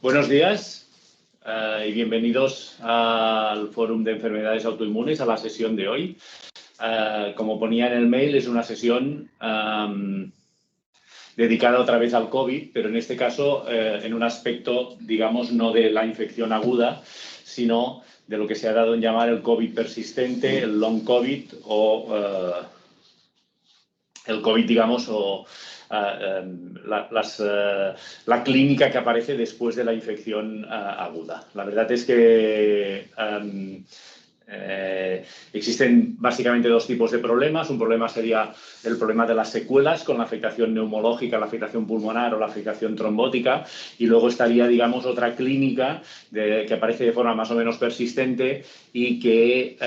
Buenos días y bienvenidos al Fórum de Enfermedades Autoinmunes, a la sesión de hoy. Como ponía en el mail, es una sesión dedicada otra vez al COVID, pero en este caso en un aspecto, digamos, no de la infección aguda, sino de lo que se ha dado en llamar el COVID persistente, el long COVID o el COVID, digamos, o la clínica que aparece después de la infección aguda. La verdad es que existen básicamente dos tipos de problemas. Un problema sería el problema de las secuelas con la afectación neumológica, la afectación pulmonar o la afectación trombótica, y luego estaría, digamos, otra clínica que aparece de forma más o menos persistente y que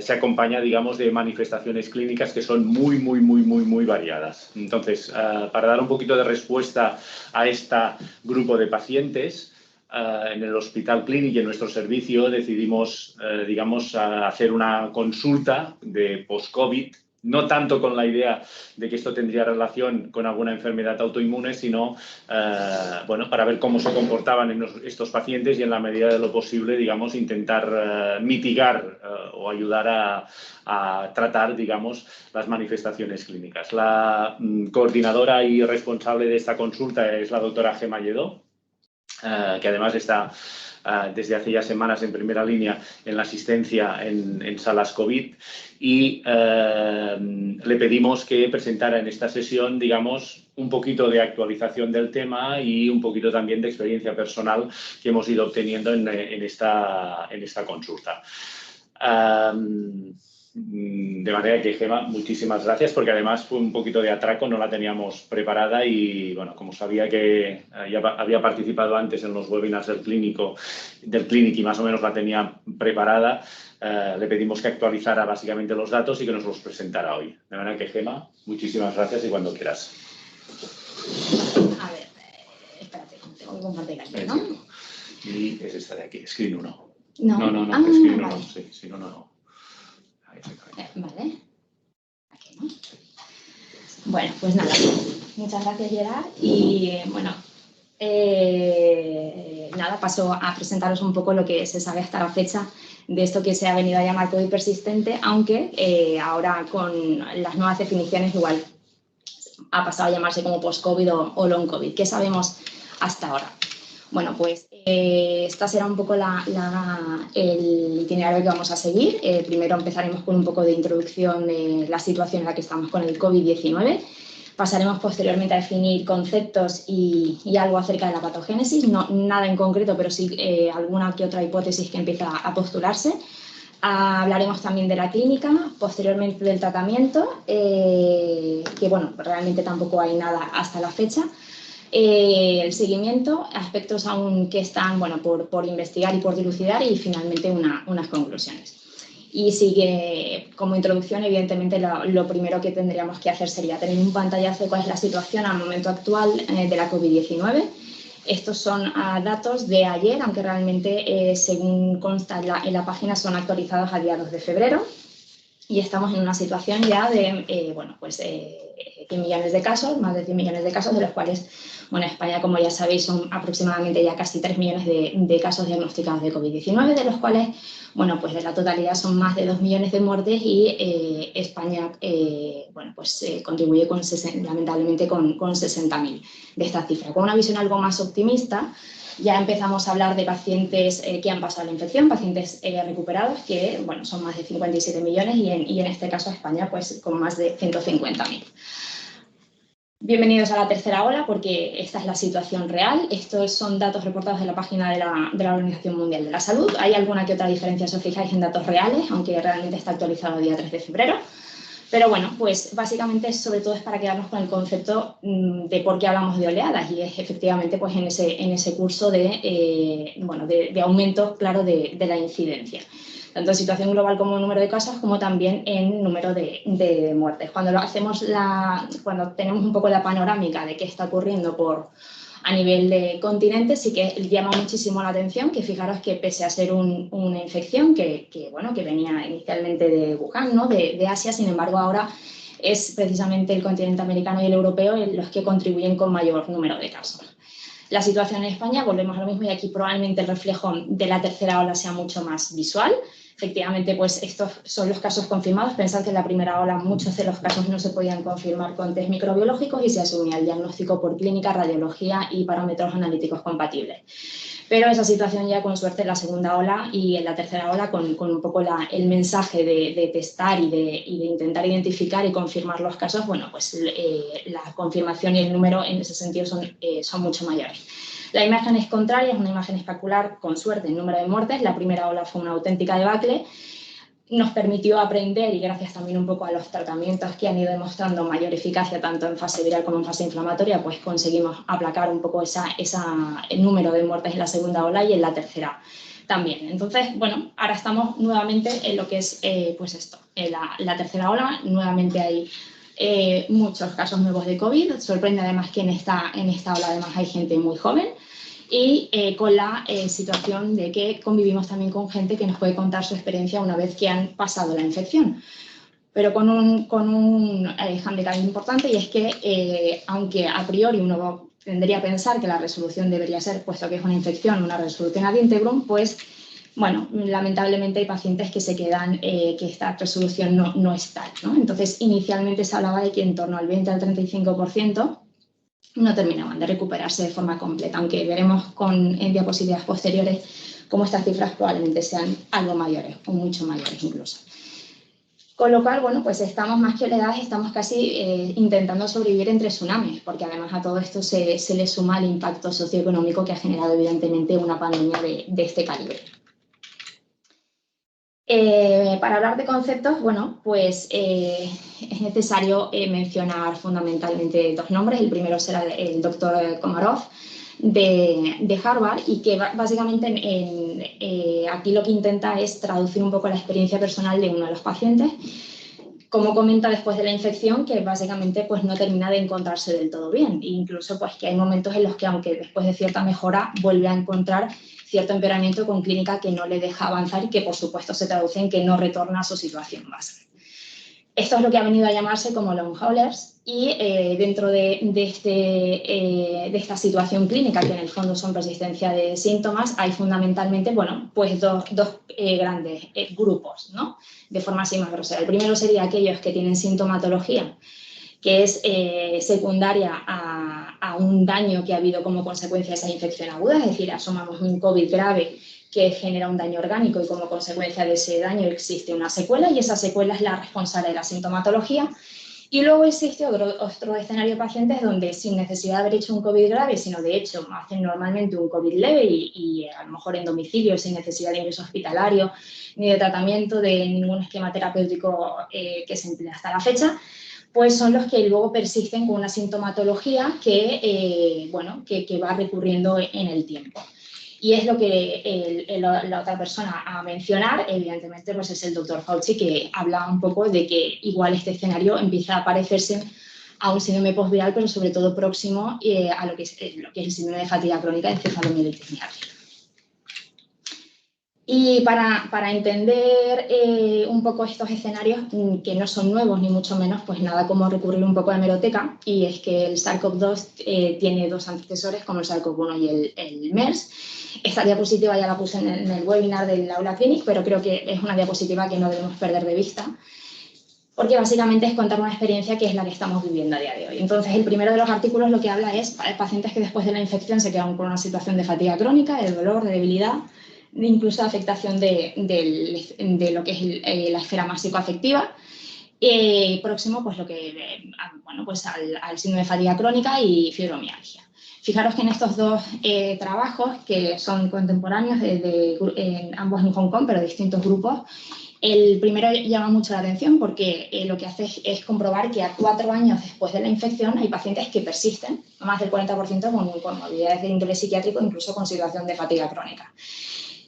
se acompaña, digamos, de manifestaciones clínicas que son muy variadas. Entonces, para dar un poquito de respuesta a este grupo de pacientes, en el Hospital Clínic y en nuestro servicio decidimos, digamos, hacer una consulta de post-COVID, no tanto con la idea de que esto tendría relación con alguna enfermedad autoinmune, sino, bueno, para ver cómo se comportaban estos pacientes y en la medida de lo posible, digamos, intentar mitigar o ayudar a tratar, digamos, las manifestaciones clínicas. La coordinadora y responsable de esta consulta es la doctora Gemma Lledó, que además está desde hace ya semanas en primera línea en la asistencia en salas COVID, y le pedimos que presentara en esta sesión, digamos, un poquito de actualización del tema y un poquito también de experiencia personal que hemos ido obteniendo en esta consulta. De manera que, Gemma, muchísimas gracias, porque además fue un poquito de atraco, no la teníamos preparada y, bueno, como sabía que ya había participado antes en los webinars del Clínic y más o menos la tenía preparada, le pedimos que actualizara básicamente los datos y que nos los presentara hoy. De manera que, Gemma, muchísimas gracias y cuando quieras. A ver, espérate, tengo que compartir aquí, ¿no? Y es esta de aquí, Screen 1. No, Screen 1, vale. sí, si no, no. Vale. Aquí, ¿no? Bueno, pues nada, muchas gracias, Gerard. Y bueno, nada, paso a presentaros un poco lo que se sabe hasta la fecha de esto que se ha venido a llamar COVID persistente, aunque ahora con las nuevas definiciones igual ha pasado a llamarse como post-COVID o long COVID. ¿Qué sabemos hasta ahora? Bueno, pues esta será un poco el itinerario que vamos a seguir. Primero empezaremos con un poco de introducción de la situación en la que estamos con el COVID-19. Pasaremos posteriormente a definir conceptos y algo acerca de la patogénesis, no nada en concreto, pero sí alguna que otra hipótesis que empieza a postularse. Hablaremos también de la clínica, posteriormente del tratamiento, que bueno, realmente tampoco hay nada hasta la fecha. El seguimiento, aspectos aún que están por investigar y por dilucidar, y finalmente unas conclusiones. Y sigue como introducción, evidentemente lo primero que tendríamos que hacer sería tener un pantallazo de cuál es la situación al momento actual de la COVID-19. Estos son datos de ayer, aunque realmente según consta en la página son actualizados a día 2 de febrero. Y estamos en una situación ya de 100 millones de casos, más de 100 millones de casos, de los cuales, bueno, España, como ya sabéis, son aproximadamente ya casi 3 millones de casos diagnosticados de COVID-19, de los cuales, bueno, pues de la totalidad son más de 2 millones de muertes y España, contribuye lamentablemente con 60.000 de esta cifra. Con una visión algo más optimista, ya empezamos a hablar de pacientes que han pasado la infección, pacientes recuperados, que bueno, son más de 57 millones y en este caso España pues con más de 150.000. Bienvenidos a la tercera ola, porque esta es la situación real. Estos son datos reportados en la página de la Organización Mundial de la Salud. Hay alguna que otra diferencia si os fijáis en datos reales, aunque realmente está actualizado el día 3 de febrero. Pero bueno, pues básicamente sobre todo es para quedarnos con el concepto de por qué hablamos de oleadas, y es efectivamente pues en ese curso de aumento claro de la incidencia, tanto en situación global como en número de casos, como también en número de muertes. Cuando tenemos un poco la panorámica de qué está ocurriendo a nivel de continente, sí que llama muchísimo la atención que fijaros que pese a ser una infección que venía inicialmente de Wuhan, ¿no? de Asia, sin embargo ahora es precisamente el continente americano y el europeo los que contribuyen con mayor número de casos. La situación en España, volvemos a lo mismo y aquí probablemente el reflejo de la tercera ola sea mucho más visual. Efectivamente, pues estos son los casos confirmados. Pensad que en la primera ola muchos de los casos no se podían confirmar con test microbiológicos y se asumía el diagnóstico por clínica, radiología y parámetros analíticos compatibles. Pero esa situación ya con suerte en la segunda ola y en la tercera ola con un poco el mensaje de testar y de intentar identificar y confirmar los casos, bueno, pues la confirmación y el número en ese sentido son mucho mayores. La imagen es contraria, es una imagen especular, con suerte, el número de muertes. La primera ola fue una auténtica debacle. Nos permitió aprender, y gracias también un poco a los tratamientos que han ido demostrando mayor eficacia tanto en fase viral como en fase inflamatoria, pues conseguimos aplacar un poco el número de muertes en la segunda ola y en la tercera también. Entonces, bueno, ahora estamos nuevamente en lo que es, pues esto, en la tercera ola. Nuevamente hay muchos casos nuevos de COVID. Sorprende además que en esta ola además hay gente muy joven. Y con la situación de que convivimos también con gente que nos puede contar su experiencia una vez que han pasado la infección. Pero con un hándicap importante, y es que aunque a priori uno tendría a pensar que la resolución debería ser, puesto que es una infección, una resolución ad integrum, pues bueno, lamentablemente hay pacientes que se quedan, que esta resolución no es tal, ¿no? Entonces, inicialmente se hablaba de que en torno al 20 al 35% no terminaban de recuperarse de forma completa, aunque veremos en diapositivas posteriores cómo estas cifras probablemente sean algo mayores o mucho mayores incluso. Con lo cual, bueno, pues estamos más que oleadas, estamos casi intentando sobrevivir entre tsunamis, porque además a todo esto se le suma el impacto socioeconómico que ha generado evidentemente una pandemia de este calibre. Para hablar de conceptos, bueno, pues es necesario mencionar fundamentalmente dos nombres. El primero será el doctor Komarov de Harvard, y que básicamente aquí lo que intenta es traducir un poco la experiencia personal de uno de los pacientes. Como comenta después de la infección, que básicamente pues no termina de encontrarse del todo bien, e incluso pues que hay momentos en los que, aunque después de cierta mejora, vuelve a encontrar cierto empeoramiento con clínica que no le deja avanzar y que por supuesto se traduce en que no retorna a su situación base. Esto es lo que ha venido a llamarse como long haulers, y dentro de esta situación clínica, que en el fondo son persistencia de síntomas, hay fundamentalmente, bueno, pues dos grandes grupos, ¿no? De forma así más grosera. El primero sería aquellos que tienen sintomatología que es secundaria a un daño que ha habido como consecuencia de esa infección aguda, es decir, asumamos un COVID grave que genera un daño orgánico y como consecuencia de ese daño existe una secuela, y esa secuela es la responsable de la sintomatología. Y luego existe otro escenario de pacientes donde, sin necesidad de haber hecho un COVID grave, sino de hecho hacen normalmente un COVID leve y a lo mejor en domicilio, sin necesidad de ingreso hospitalario ni de tratamiento de ningún esquema terapéutico que se emplea hasta la fecha, pues son los que luego persisten con una sintomatología que va recurriendo en el tiempo. Y es lo que la otra persona a mencionar, evidentemente, pues es el doctor Fauci, que habla un poco de que igual este escenario empieza a parecerse a un síndrome postviral, pero sobre todo próximo a lo que es el síndrome de fatiga crónica de encefalomielitis miárgica. Y para entender un poco estos escenarios, que no son nuevos ni mucho menos, pues nada como recurrir un poco a hemeroteca, y es que el SARS-CoV-2 tiene dos antecesores, como el SARS-CoV-1 y el MERS. Esta diapositiva ya la puse en el webinar del Aula Clinic, pero creo que es una diapositiva que no debemos perder de vista, porque básicamente es contar una experiencia que es la que estamos viviendo a día de hoy. Entonces, el primero de los artículos lo que habla es para pacientes que después de la infección se quedan con una situación de fatiga crónica, de dolor, de debilidad, incluso de afectación de lo que es la esfera más psicoafectiva. Próximo, pues al síndrome de fatiga crónica y fibromialgia. Fijaros que en estos dos trabajos, que son contemporáneos, ambos en Hong Kong, pero distintos grupos, el primero llama mucho la atención porque lo que hace es comprobar que a 4 años después de la infección hay pacientes que persisten, más del 40% con comorbilidades de índole psiquiátrico, incluso con situación de fatiga crónica.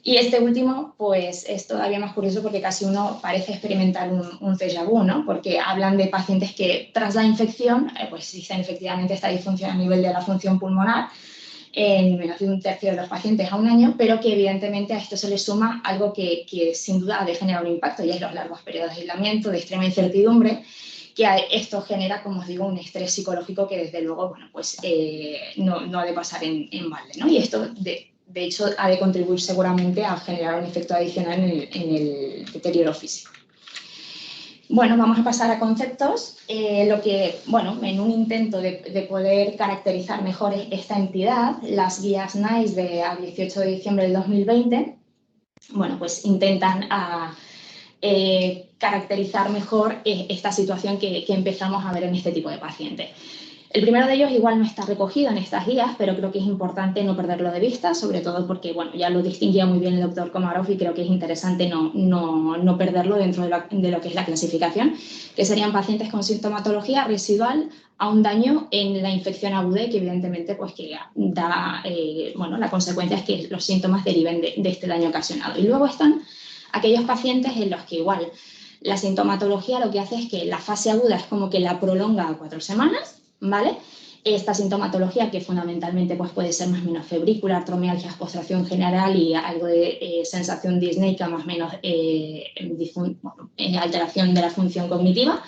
Y este último, pues es todavía más curioso porque casi uno parece experimentar un déjà vu, ¿no? Porque hablan de pacientes que tras la infección, pues existen efectivamente esta disfunción a nivel de la función pulmonar, en menos de un tercio de los pacientes a un año, pero que evidentemente a esto se le suma algo que sin duda ha de generar un impacto, y es los largos periodos de aislamiento, de extrema incertidumbre, que esto genera, como os digo, un estrés psicológico que desde luego, bueno, pues no ha de pasar en balde, ¿no? Y esto, de hecho, ha de contribuir seguramente a generar un efecto adicional en el deterioro físico. Bueno, vamos a pasar a conceptos. En un intento de poder caracterizar mejor esta entidad, las guías NICE a 18 de diciembre del 2020, bueno, pues intentan caracterizar mejor esta situación que empezamos a ver en este tipo de pacientes. El primero de ellos igual no está recogido en estas guías, pero creo que es importante no perderlo de vista, sobre todo porque, bueno, ya lo distinguía muy bien el doctor Komarov y creo que es interesante no perderlo dentro de lo que es la clasificación, que serían pacientes con sintomatología residual a un daño en la infección aguda, que evidentemente pues que da, la consecuencia es que los síntomas deriven de este daño ocasionado. Y luego están aquellos pacientes en los que igual la sintomatología lo que hace es que la fase aguda es como que la prolonga a 4 semanas, ¿vale? Esta sintomatología que fundamentalmente pues, puede ser más o menos febrícula, artromialgia, postración general y algo de sensación disneica, más o menos alteración de la función cognitiva.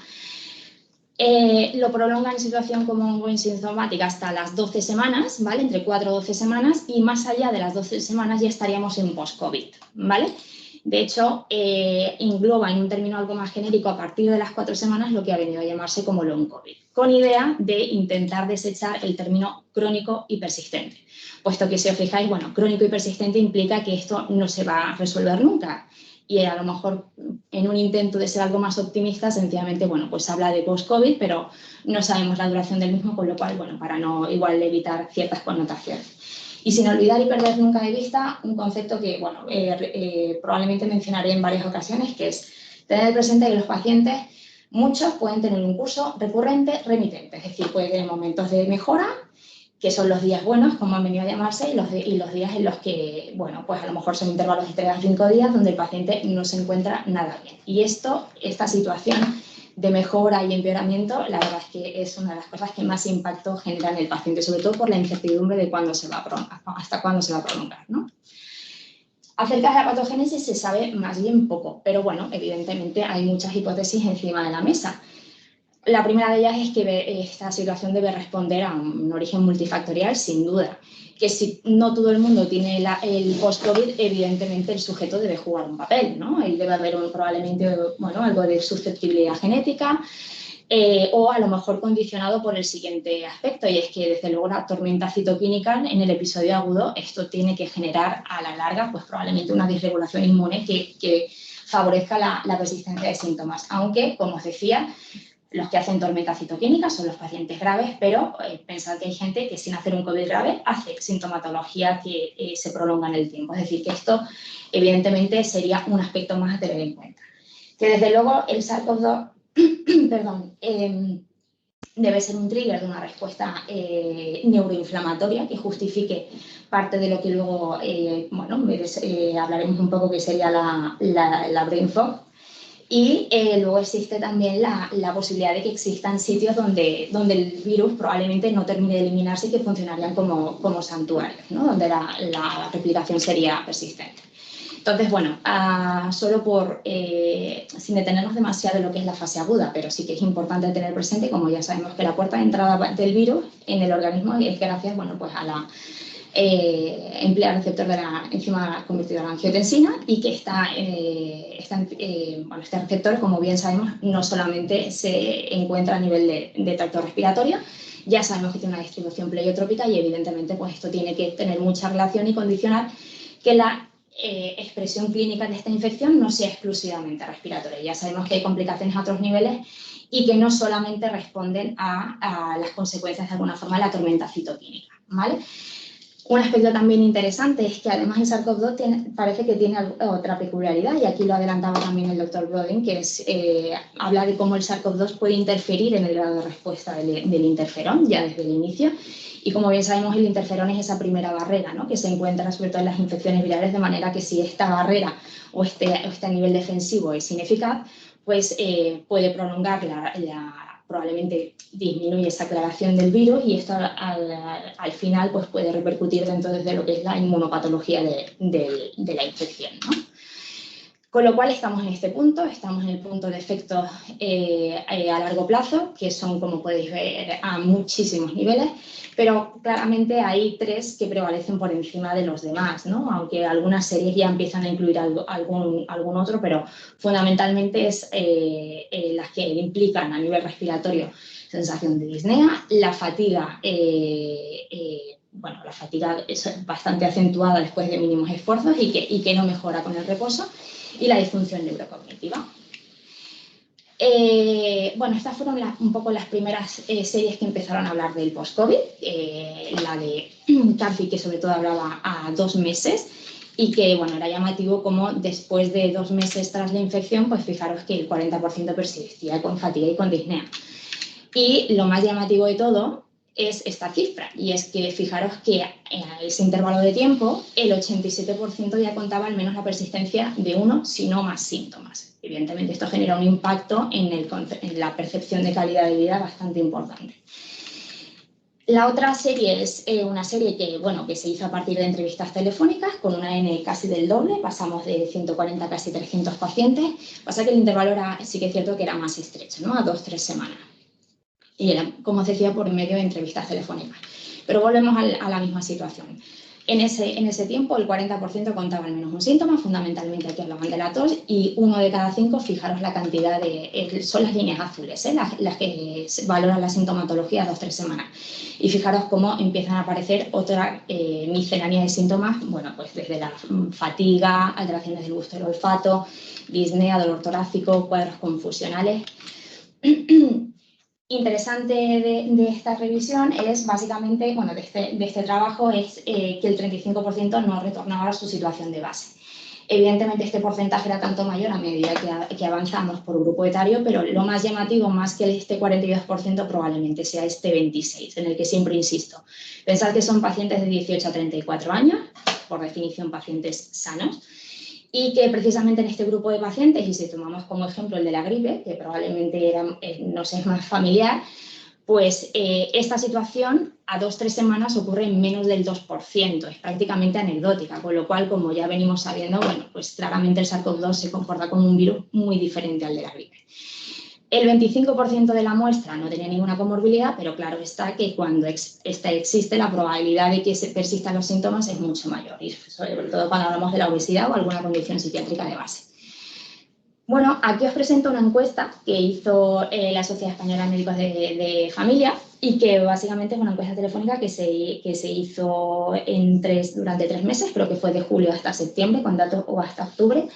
Lo prolonga en situación como ongoing sintomática hasta las 12 semanas, ¿vale? Entre 4 o 12 semanas, y más allá de las 12 semanas ya estaríamos en post-COVID, ¿vale? De hecho, engloba en un término algo más genérico a partir de las 4 semanas lo que ha venido a llamarse como long COVID, con idea de intentar desechar el término crónico y persistente, puesto que si os fijáis, bueno, crónico y persistente implica que esto no se va a resolver nunca. Y a lo mejor en un intento de ser algo más optimista, sencillamente, bueno, pues habla de post-COVID, pero no sabemos la duración del mismo, con lo cual, bueno, para no igual evitar ciertas connotaciones. Y sin olvidar y perder nunca de vista un concepto que, bueno, probablemente mencionaré en varias ocasiones, que es tener presente que los pacientes, muchos pueden tener un curso recurrente remitente, es decir, puede tener momentos de mejora, que son los días buenos, como han venido a llamarse, y los días en los que, bueno, pues a lo mejor son intervalos de 3 a 5 días donde el paciente no se encuentra nada bien. Y esta situación de mejora y empeoramiento, la verdad es que es una de las cosas que más impacto genera en el paciente, sobre todo por la incertidumbre de cuándo se va a prolongar, hasta cuándo se va a prolongar, ¿no? Acerca de la patogénesis se sabe más bien poco, pero bueno, evidentemente hay muchas hipótesis encima de la mesa. La primera de ellas es que esta situación debe responder a un origen multifactorial, sin duda. Que si no todo el mundo tiene el post-COVID, evidentemente el sujeto debe jugar un papel, ¿no? Ahí debe haber probablemente, bueno, algo de susceptibilidad genética o a lo mejor condicionado por el siguiente aspecto, y es que desde luego la tormenta citoquímica en el episodio agudo, esto tiene que generar a la larga pues probablemente una disregulación inmune que favorezca la persistencia de síntomas. Aunque, como os decía, los que hacen tormenta citoquímica son los pacientes graves, pero pensad que hay gente que sin hacer un COVID grave hace sintomatología que se prolonga en el tiempo. Es decir, que esto evidentemente sería un aspecto más a tener en cuenta. Que desde luego el SARS-CoV-2 debe ser un trigger de una respuesta neuroinflamatoria que justifique parte de lo que luego hablaremos un poco, que sería la brain fog. Y luego existe también la posibilidad de que existan sitios donde el virus probablemente no termine de eliminarse y que funcionarían como santuarios, ¿no? Donde la replicación sería persistente. Entonces, bueno, solo sin detenernos demasiado en lo que es la fase aguda, pero sí que es importante tener presente, como ya sabemos, que la puerta de entrada del virus en el organismo es gracias, bueno, pues a la emplea receptor de la enzima convertidora en angiotensina, y que este receptor, como bien sabemos, no solamente se encuentra a nivel de tracto respiratorio, ya sabemos que tiene una distribución pleiotrópica y evidentemente pues esto tiene que tener mucha relación y condicionar que la expresión clínica de esta infección no sea exclusivamente respiratoria. Ya sabemos que hay complicaciones a otros niveles y que no solamente responden a las consecuencias de alguna forma de la tormenta citoquímica, ¿vale? Un aspecto también interesante es que además el SARS-CoV-2 parece que tiene otra peculiaridad, y aquí lo adelantaba también el doctor Brodin, que es hablar de cómo el SARS-CoV-2 puede interferir en el grado de respuesta del interferón ya desde el inicio. Y como bien sabemos, el interferón es esa primera barrera, ¿no?, que se encuentra sobre todo en las infecciones virales, de manera que si esta barrera o este nivel defensivo es ineficaz, pues puede prolongar probablemente disminuye esa aclaración del virus, y esto al final pues puede repercutir dentro de lo que es la inmunopatología de la infección, ¿no? Con lo cual estamos en este punto, estamos en el punto de efectos a largo plazo, que son, como podéis ver, a muchísimos niveles, pero claramente hay 3 que prevalecen por encima de los demás, ¿no? Aunque algunas series ya empiezan a incluir algún otro, pero fundamentalmente es las que implican a nivel respiratorio sensación de disnea, la fatiga, bueno, la fatiga es bastante acentuada después de mínimos esfuerzos y que no mejora con el reposo, y la disfunción neurocognitiva. Bueno, estas fueron un poco las primeras series que empezaron a hablar del post-COVID, la de Carthy, que sobre todo hablaba a 2 meses, y que, bueno, era llamativo como después de 2 meses tras la infección, pues fijaros que el 40% persistía con fatiga y con disnea. Y lo más llamativo de todo es esta cifra, y es que fijaros que en ese intervalo de tiempo el 87% ya contaba al menos la persistencia de uno, si no más síntomas. Evidentemente esto genera un impacto en la percepción de calidad de vida bastante importante. La otra serie es una serie que, bueno, que se hizo a partir de entrevistas telefónicas con una N casi del doble, pasamos de 140 a casi 300 pacientes, pasa que el intervalo sí que es cierto que era más estrecho, ¿no? A 2-3 semanas. Y era, como os decía, por medio de entrevistas telefónicas. Pero volvemos a la misma situación. En ese tiempo, el 40% contaba al menos un síntoma, fundamentalmente aquí hablaban de la tos, y 1 de cada 5, fijaros la cantidad son las líneas azules, las que valoran la sintomatología a 2-3 semanas. Y fijaros cómo empiezan a aparecer otra miscelánea de síntomas, bueno, pues desde la fatiga, alteraciones del gusto y el olfato, disnea, dolor torácico, cuadros confusionales. Interesante de esta revisión es básicamente, bueno, de este trabajo es que el 35% no retornaba a su situación de base. Evidentemente este porcentaje era tanto mayor a medida que avanzamos por grupo etario, pero lo más llamativo, más que este 42%, probablemente sea este 26%, en el que siempre insisto. Pensad que son pacientes de 18 a 34 años, por definición pacientes sanos, y que precisamente en este grupo de pacientes, y si tomamos como ejemplo el de la gripe, que probablemente nos es más familiar, pues esta situación a 2-3 semanas ocurre en menos del 2%, es prácticamente anecdótica, con lo cual, como ya venimos sabiendo, bueno, pues claramente el SARS-CoV-2 se comporta como un virus muy diferente al de la gripe. El 25% de la muestra no tenía ninguna comorbilidad, pero claro está que cuando existe la probabilidad de que se persistan los síntomas es mucho mayor, y sobre todo cuando hablamos de la obesidad o alguna condición psiquiátrica de base. Bueno, aquí os presento una encuesta que hizo la Sociedad Española de Médicos de Familia y que básicamente es una encuesta telefónica que se hizo durante 3 meses, creo que fue de julio hasta septiembre, con datos, o hasta octubre,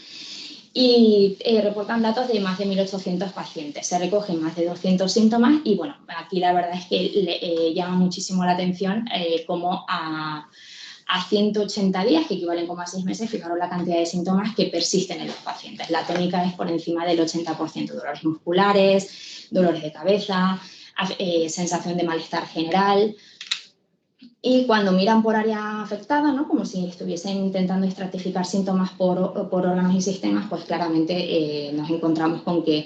y reportan datos de más de 1.800 pacientes. Se recogen más de 200 síntomas y, bueno, aquí la verdad es que llama muchísimo la atención cómo a 180 días, que equivalen como a 6 meses, fijaros la cantidad de síntomas que persisten en los pacientes. La tónica es por encima del 80%, dolores musculares, dolores de cabeza, sensación de malestar general. Y cuando miran por área afectada, ¿no? Como si estuviesen intentando estratificar síntomas por órganos y sistemas, pues claramente nos encontramos con que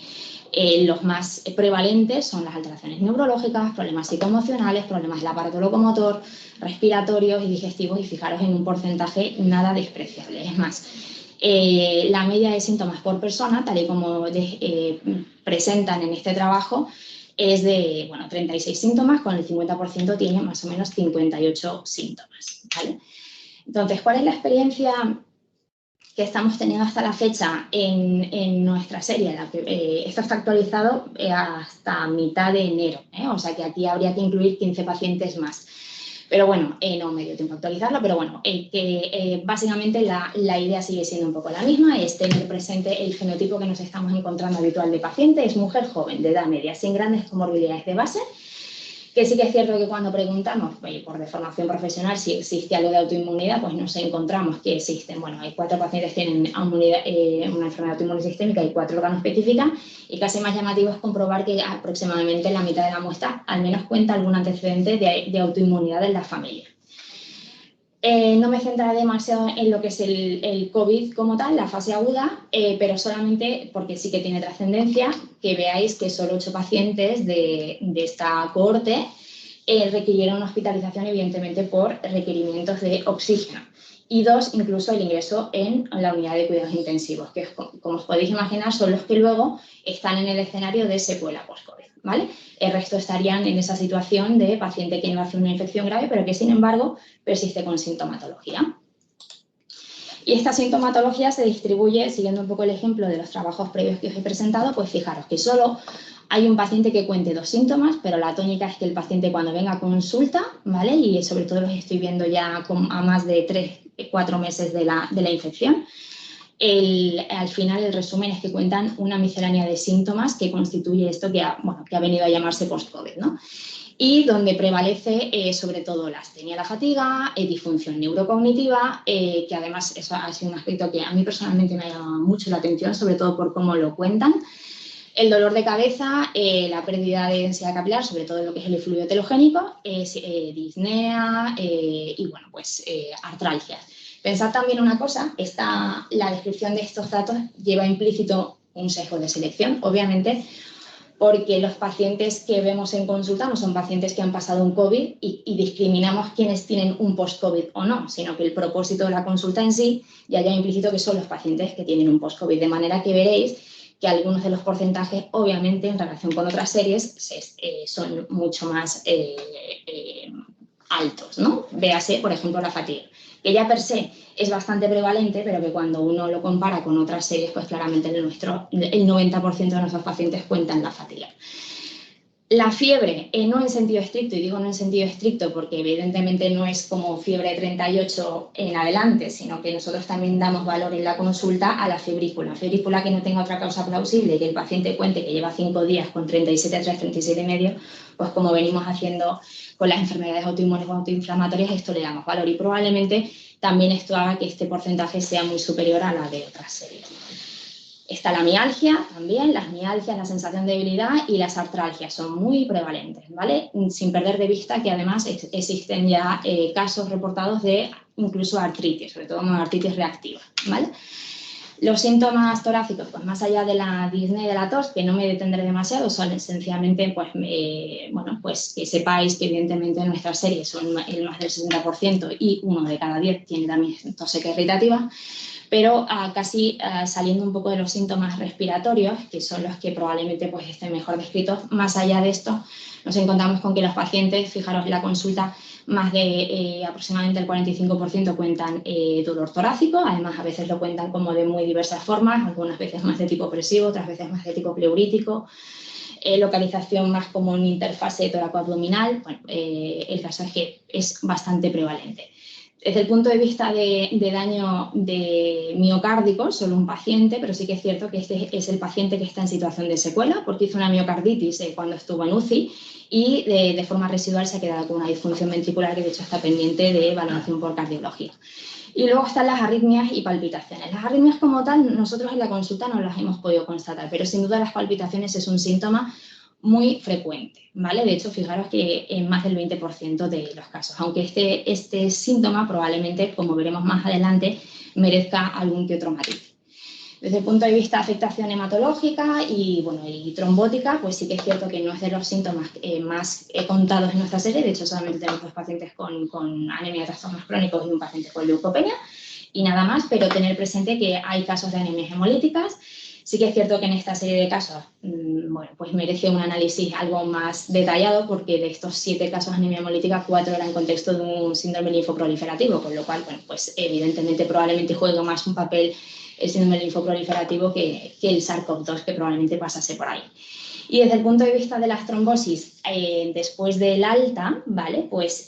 los más prevalentes son las alteraciones neurológicas, problemas psicoemocionales, problemas del aparato locomotor, respiratorios y digestivos, y fijaros en un porcentaje nada despreciable. Es más, la media de síntomas por persona, tal y como presentan en este trabajo, es de 36 síntomas, con el 50% tiene más o menos 58 síntomas, ¿vale? Entonces, ¿cuál es la experiencia que estamos teniendo hasta la fecha en nuestra serie? Esto está actualizado hasta mitad de enero, o sea que aquí habría que incluir 15 pacientes más. Pero bueno, no me dio tiempo a actualizarlo, pero bueno, básicamente la idea sigue siendo un poco la misma, es tener presente el fenotipo que nos estamos encontrando habitual de paciente, es mujer joven, de edad media, sin grandes comorbilidades de base, que sí que es cierto que cuando preguntamos por deformación profesional si existe algo de autoinmunidad, pues nos encontramos que existen. Bueno, hay 4 pacientes que tienen una enfermedad autoinmune sistémica y 4 órganoespecíficas, y casi más llamativo es comprobar que aproximadamente la mitad de la muestra al menos cuenta algún antecedente de autoinmunidad en la familia. No me centraré demasiado en lo que es el COVID como tal, la fase aguda, pero solamente porque sí que tiene trascendencia que veáis que solo 8 pacientes de esta cohorte requirieron hospitalización, evidentemente por requerimientos de oxígeno. y 2, incluso el ingreso en la unidad de cuidados intensivos, que como os podéis imaginar son los que luego están en el escenario de secuela post-COVID, ¿vale? El resto estarían en esa situación de paciente que no hace una infección grave, pero que sin embargo persiste con sintomatología. Y esta sintomatología se distribuye, siguiendo un poco el ejemplo de los trabajos previos que os he presentado, pues fijaros que solo hay un paciente que cuente 2 síntomas, pero la tónica es que el paciente cuando venga a consulta, ¿vale? Y sobre todo los estoy viendo ya a más de 3-4 meses de la infección, al final el resumen es que cuentan una miscelánea de síntomas que constituye esto que ha venido a llamarse post-COVID, ¿no? Y donde prevalece sobre todo la astenia, la fatiga, disfunción neurocognitiva, que además eso ha sido un aspecto que a mí personalmente me ha llamado mucho la atención, sobre todo por cómo lo cuentan. El dolor de cabeza, la pérdida de densidad capilar, sobre todo en lo que es el fluido telogénico, disnea y bueno, pues artralgias. Pensad también una cosa, la descripción de estos datos lleva implícito un sesgo de selección, obviamente, porque los pacientes que vemos en consulta no son pacientes que han pasado un COVID y discriminamos quienes tienen un post-COVID o no, sino que el propósito de la consulta en sí ya lleva implícito que son los pacientes que tienen un post-COVID, de manera que veréis que algunos de los porcentajes, obviamente, en relación con otras series, son mucho más altos, ¿no? Véase, por ejemplo, la fatiga, que ya per se es bastante prevalente, pero que cuando uno lo compara con otras series, pues claramente el 90% de nuestros pacientes cuentan la fatiga. La fiebre, no en sentido estricto, y digo no en sentido estricto porque evidentemente no es como fiebre 38 en adelante, sino que nosotros también damos valor en la consulta a la febrícula. Febrícula que no tenga otra causa plausible, que el paciente cuente que lleva 5 días con 37,3, 37,5, pues como venimos haciendo con las enfermedades autoinmunes o autoinflamatorias, esto le damos valor y probablemente también esto haga que este porcentaje sea muy superior a la de otras series. Está la mialgia también, las mialgias, la sensación de debilidad y las artralgias son muy prevalentes, ¿vale? Sin perder de vista que además existen ya casos reportados de incluso artritis, sobre todo artritis reactiva, ¿vale? Los síntomas torácicos, pues más allá de la disnea y de la tos, que no me detendré demasiado, son esencialmente, pues, pues que sepáis que evidentemente en nuestra serie son el más del 60% y 1 de cada 10 tiene también tos seca irritativa. Pero casi saliendo un poco de los síntomas respiratorios, que son los que probablemente pues, estén mejor descritos, más allá de esto, nos encontramos con que los pacientes, fijaros en la consulta, más de aproximadamente el 45% cuentan dolor torácico, además a veces lo cuentan como de muy diversas formas, algunas veces más de tipo opresivo, otras veces más de tipo pleurítico, localización más como en interfase tóraco-abdominal, bueno, el caso es que es bastante prevalente. Desde el punto de vista de daño de miocárdico, solo un paciente, pero sí que es cierto que este es el paciente que está en situación de secuela porque hizo una miocarditis cuando estuvo en UCI y de forma residual se ha quedado con una disfunción ventricular que de hecho está pendiente de valoración por cardiología. Y luego están las arritmias y palpitaciones. Las arritmias como tal, nosotros en la consulta no las hemos podido constatar, pero sin duda las palpitaciones es un síntoma muy frecuente, ¿vale? De hecho, fijaros que en más del 20% de los casos, aunque este síntoma probablemente, como veremos más adelante, merezca algún que otro matiz. Desde el punto de vista de afectación hematológica y trombótica, pues sí que es cierto que no es de los síntomas más contados en nuestra serie, de hecho solamente tenemos 2 pacientes con anemia de trastornos crónicos y un paciente con leucopenia y nada más, pero tener presente que hay casos de anemias hemolíticas. Sí que es cierto que en esta serie de casos, pues merece un análisis algo más detallado porque de estos 7 casos de anemia hemolítica, 4 eran en contexto de un síndrome linfoproliferativo, con lo cual, pues evidentemente probablemente juega más un papel el síndrome linfoproliferativo que el SARS-CoV-2 que probablemente pasase por ahí. Y desde el punto de vista de las trombosis, después del alta, ¿vale? Pues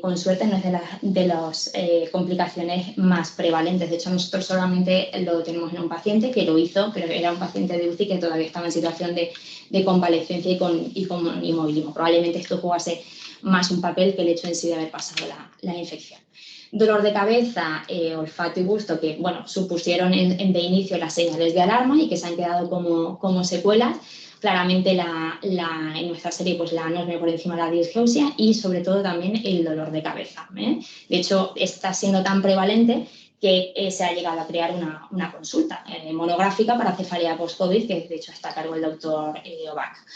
con suerte no es de las complicaciones más prevalentes. De hecho, nosotros solamente lo tenemos en un paciente que lo hizo, pero era un paciente de UCI que todavía estaba en situación de convalescencia y con inmovilismo. Probablemente esto jugase más un papel que el hecho en sí de haber pasado la infección. Dolor de cabeza, olfato y gusto, que bueno, supusieron de inicio las señales de alarma y que se han quedado como secuelas. Claramente en nuestra serie pues la anosmia por encima de la disgeusia y sobre todo también el dolor de cabeza. De hecho, está siendo tan prevalente que se ha llegado a crear una consulta monográfica para cefalea post-COVID, que de hecho está a cargo el doctor Obac.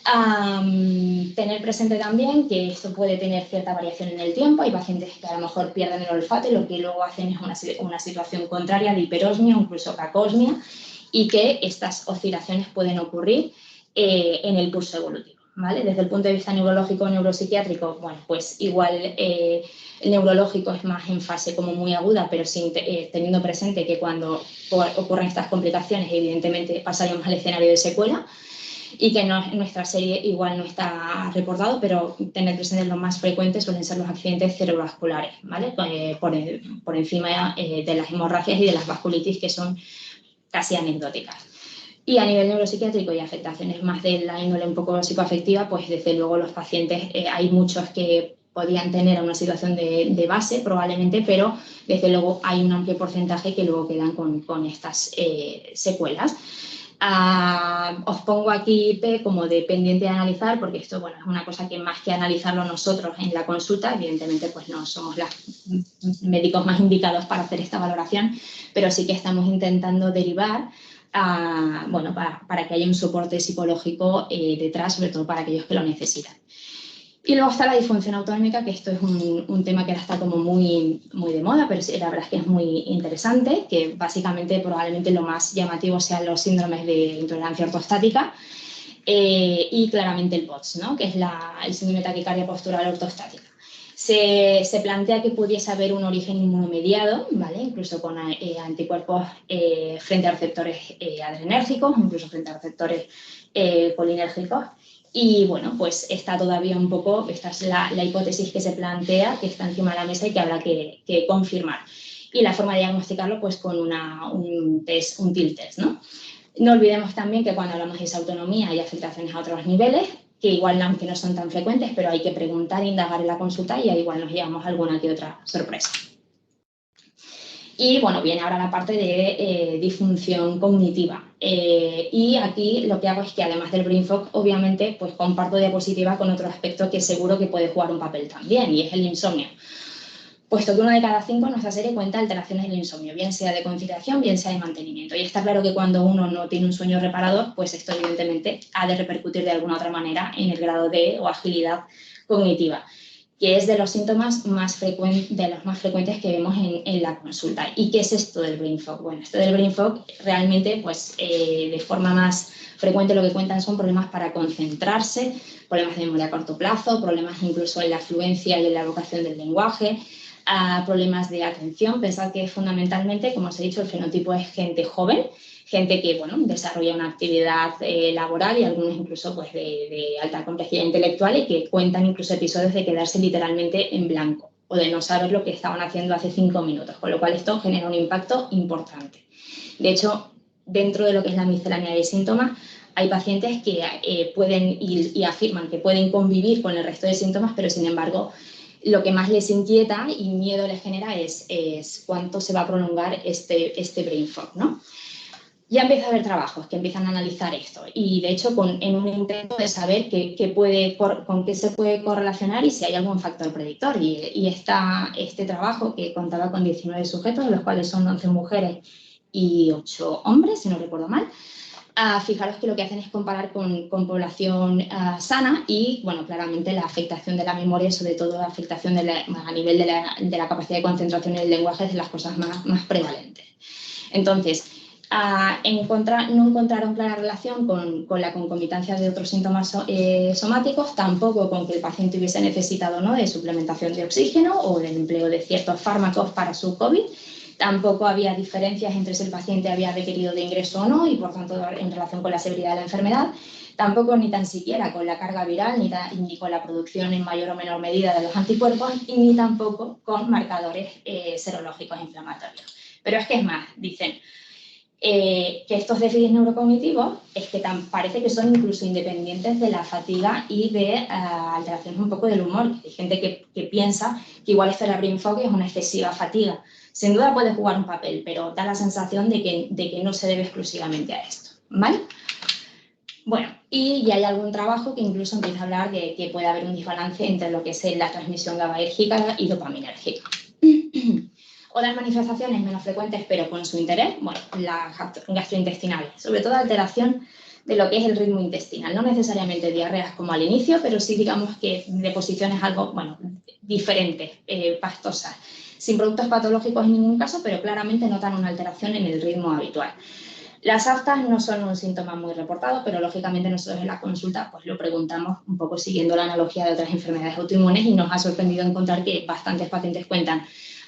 Tener presente también que esto puede tener cierta variación en el tiempo. Hay pacientes que a lo mejor pierden el olfato y lo que luego hacen es una situación contraria de hiperosmia o incluso cacosmia, y que estas oscilaciones pueden ocurrir en el curso evolutivo, ¿vale? Desde el punto de vista neurológico o neuropsiquiátrico, bueno, pues igual el neurológico es más en fase como muy aguda, pero teniendo presente que cuando ocurren estas complicaciones, evidentemente pasaríamos al escenario de secuela, y que en nuestra serie igual no está reportado, pero tener presentes los más frecuentes suelen ser los accidentes cerebrovasculares, ¿vale? Por encima de las hemorragias y de las vasculitis, que son casi anecdóticas. Y a nivel neuropsiquiátrico y afectaciones más de la índole un poco psicoafectiva, pues desde luego los pacientes, hay muchos que podían tener una situación de base probablemente, pero desde luego hay un amplio porcentaje que luego quedan con estas secuelas. Os pongo aquí IP como de pendiente de analizar, porque esto, bueno, es una cosa que más que analizarlo nosotros en la consulta, evidentemente pues no somos los médicos más indicados para hacer esta valoración, pero sí que estamos intentando derivar bueno, para que haya un soporte psicológico detrás, sobre todo para aquellos que lo necesitan. Y luego está la disfunción autonómica, que esto es un tema que ahora está como muy de moda, pero sí, la verdad es que es muy interesante, que básicamente probablemente lo más llamativo sean los síndromes de intolerancia ortostática y claramente el POTS, ¿no? Que es el síndrome de taquicardia postural ortostática. Se plantea que pudiese haber un origen inmunomediado, ¿vale? Incluso con anticuerpos frente a receptores adrenérgicos, incluso frente a receptores colinérgicos. Y bueno, pues está todavía un poco, esta es la hipótesis que se plantea, que está encima de la mesa y que habrá que confirmar. Y la forma de diagnosticarlo, pues con un TIL test, ¿no? No olvidemos también que cuando hablamos de esa autonomía hay afectaciones a otros niveles, que igual aunque no son tan frecuentes, pero hay que preguntar, indagar en la consulta y ahí igual nos llevamos alguna que otra sorpresa. Y bueno, viene ahora la parte de disfunción cognitiva. Y aquí lo que hago es que además del brain fog, obviamente, pues comparto diapositiva con otro aspecto que seguro que puede jugar un papel también, y es el insomnio. Puesto que 1 de cada 5 en nuestra serie cuenta alteraciones del insomnio, bien sea de conciliación, bien sea de mantenimiento. Y está claro que cuando uno no tiene un sueño reparador, pues esto evidentemente ha de repercutir de alguna otra manera en el grado o agilidad cognitiva, que es de los síntomas más frecuentes que vemos en la consulta. ¿Y qué es esto del brain fog? Bueno, esto del brain fog realmente, pues de forma más frecuente lo que cuentan son problemas para concentrarse, problemas de memoria a corto plazo, problemas incluso en la fluencia y en la evocación del lenguaje, problemas de atención. Pensad que fundamentalmente, como os he dicho, el fenotipo es gente joven, gente que bueno, desarrolla una actividad laboral y algunos incluso pues, de alta complejidad intelectual y que cuentan incluso episodios de quedarse literalmente en blanco o de no saber lo que estaban haciendo hace 5 minutos, con lo cual esto genera un impacto importante. De hecho, dentro de lo que es la miscelánea de síntomas, hay pacientes que pueden y afirman que pueden convivir con el resto de síntomas, pero sin embargo lo que más les inquieta y miedo les genera es cuánto se va a prolongar este brain fog, ¿no? Ya empieza a haber trabajos que empiezan a analizar esto y, de hecho, en un intento de saber con qué se puede correlacionar y si hay algún factor predictor. Y este trabajo, que contaba con 19 sujetos, de los cuales son 11 mujeres y 8 hombres, si no recuerdo mal. Fijaros que lo que hacen es comparar con población sana y, bueno, claramente la afectación de la memoria, sobre todo la afectación a nivel de la capacidad de concentración en el lenguaje, es de las cosas más prevalentes. Entonces, no encontraron clara relación con la concomitancia de otros síntomas somáticos, tampoco con que el paciente hubiese necesitado, ¿no?, de suplementación de oxígeno o del empleo de ciertos fármacos para su COVID. Tampoco había diferencias entre si el paciente había requerido de ingreso o no y, por tanto, en relación con la severidad de la enfermedad. Tampoco ni tan siquiera con la carga viral ni con la producción en mayor o menor medida de los anticuerpos y ni tampoco con marcadores serológicos inflamatorios. Pero es que es más, dicen que estos déficits neurocognitivos es que parece que son incluso independientes de la fatiga y de alteraciones un poco del humor. Hay gente que piensa que igual esto de la brain fog es una excesiva fatiga. Sin duda puede jugar un papel, pero da la sensación de que no se debe exclusivamente a esto, ¿vale? Bueno, y hay algún trabajo que incluso empieza a hablar de que puede haber un desbalance entre lo que es la transmisión GABAérgica y dopaminérgica. Otras manifestaciones menos frecuentes, pero con su interés, bueno, las gastrointestinales, sobre todo alteración de lo que es el ritmo intestinal. No necesariamente diarreas como al inicio, pero sí digamos que de posiciones algo, bueno, diferentes, pastosas, sin productos patológicos en ningún caso, pero claramente notan una alteración en el ritmo habitual. Las aftas no son un síntoma muy reportado, pero lógicamente nosotros en la consulta pues lo preguntamos un poco siguiendo la analogía de otras enfermedades autoinmunes y nos ha sorprendido encontrar que bastantes pacientes cuentan